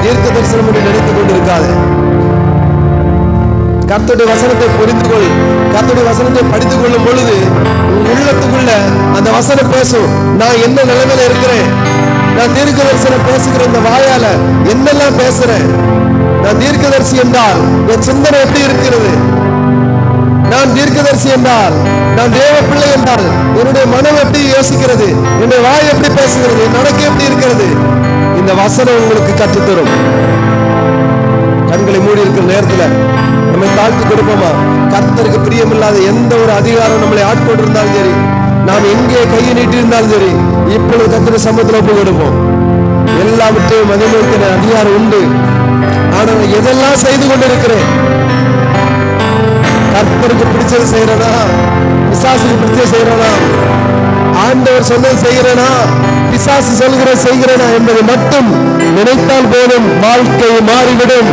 தீர்க்க தரிசனம் என்று நினைத்துக் கொண்டிருக்காது. கர்த்தருடைய வசனத்தை புரிந்து கொள். கர்த்தருடைய வசனத்தை படித்துக் கொள்ளும் பொழுது உள்ளத்துக்குள்ள அந்த வசனம் பேசும். நான் என்ன நிலைமையில இருக்கிறேன்? நான் தீர்க்கதரிசனம் பேசுகிற இந்த வாயால என்னெல்லாம் பேசுறேன்? நான் தீர்க்கதரிசி என்றால் என் சிந்தனை எப்படி இருக்கிறது? நான் தீர்க்கதரிசி என்றால், நான் தேவ பிள்ளை என்றால் என்னுடைய மனம் எப்படி யோசிக்கிறது? என்னுடைய வாய் எப்படி பேசுகிறது? என் நடக்கை எப்படி இருக்கிறது? இந்த வசனம் உங்களுக்கு கற்றுத்தரும். கண்களை மூடி இருக்கிற நேரத்துல நம்மை தாழ்த்தி கொடுப்போமா? கர்த்தருக்கு பிரியமில்லாத எந்த ஒரு அதிகாரம் நம்மளை ஆட்கொண்டு இருந்தாலும் சரி, நாம் எங்கே கையை நீட்டி இருந்தாலும் சரி, இப்பொழுது கர்த்தருடைய சமூகத்தில் ஒப்பு கொடுப்போம். எல்லாவற்றையும் மதிமுறுக்கிற அதிகாரம் உண்டு. ஆனால் எதெல்லாம் செய்து கொண்டிருக்கிறேன்? கர்த்தருக்கு பிடிச்சது செய்யறனா? பிசாசுக்கு பிடிச்சது செய்யறனா? ஆண்டவர் சொன்னது செய்கிறனா? பிசாசு சொல்கிற செய்கிறனா என்பதை மட்டும் நினைத்தால் போதும். வாழ்க்கை மாறிவிடும்.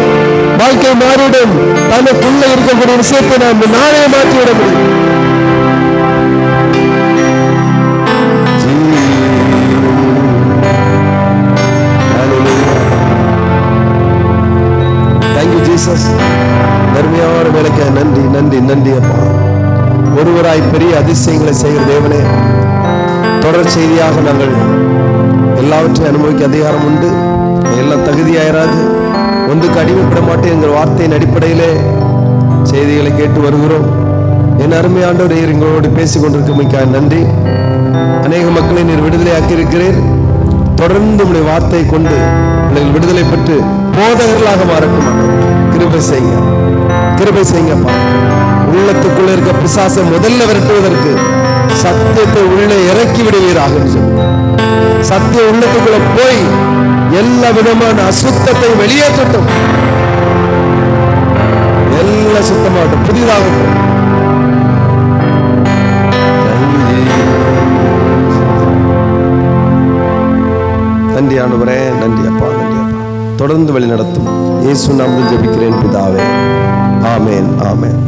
வாழ்க்கை மாறிவிடும். தனக்குள்ள இருக்கக்கூடிய விஷயத்தை நாம் நானே மாற்றிவிட முடியும். Thank you Jesus. நன்மையான வேலைக்கு நன்றி நன்றி நன்றி அப்பா. ஒருவராய் பெரிய அதிசயங்களை செய்கிற தேவனே, தொடர் செய்தியாக நாங்கள் எல்லாவற்றையும் அனுபவிக்க அதிகாரம் உண்டு. எல்லாம் தகுதியாயிராது. ஒன்றுக்கு அடிமைப்பட மாட்டேன் என்கிற வார்த்தையின் அடிப்படையிலே செய்திகளை கேட்டு வருகிறோம். என் அருமை ஆண்டவரே, எங்களோடு பேசிக் கொண்டிருக்க நன்றி. அநேக மக்களை நீர் விடுதலை ஆக்கியிருக்கிறீர். தொடர்ந்து உங்களுடைய வார்த்தையை கொண்டு பிள்ளைகள் விடுதலை பெற்று போதகர்களாக மாறட்டும். கிருபை செய்யுங்க, கிருபை செய்யுங்கப்பா. உள்ளத்துக்குள்ள இருக்க பிசாசை முதல்ல விரட்டுவதற்கு சத்தியத்தை உள்ளே இறக்கி விடுவீராக. சத்திய உள்ளத்துக்குள்ள போய் எல்லா விதமான அசுத்தத்தை வெளியேற்றட்டும். எல்லாம் சுத்தமாகட்டும், புதிதாகட்டும். நன்றி ஆண்டவரே, நன்றி அப்பா, நன்றி அப்பா. தொடர்ந்து வழி நடத்தும். இயேசு நாமத்தில் ஜெபிக்கிறேன் பிதாவே. ஆமென், ஆமென்.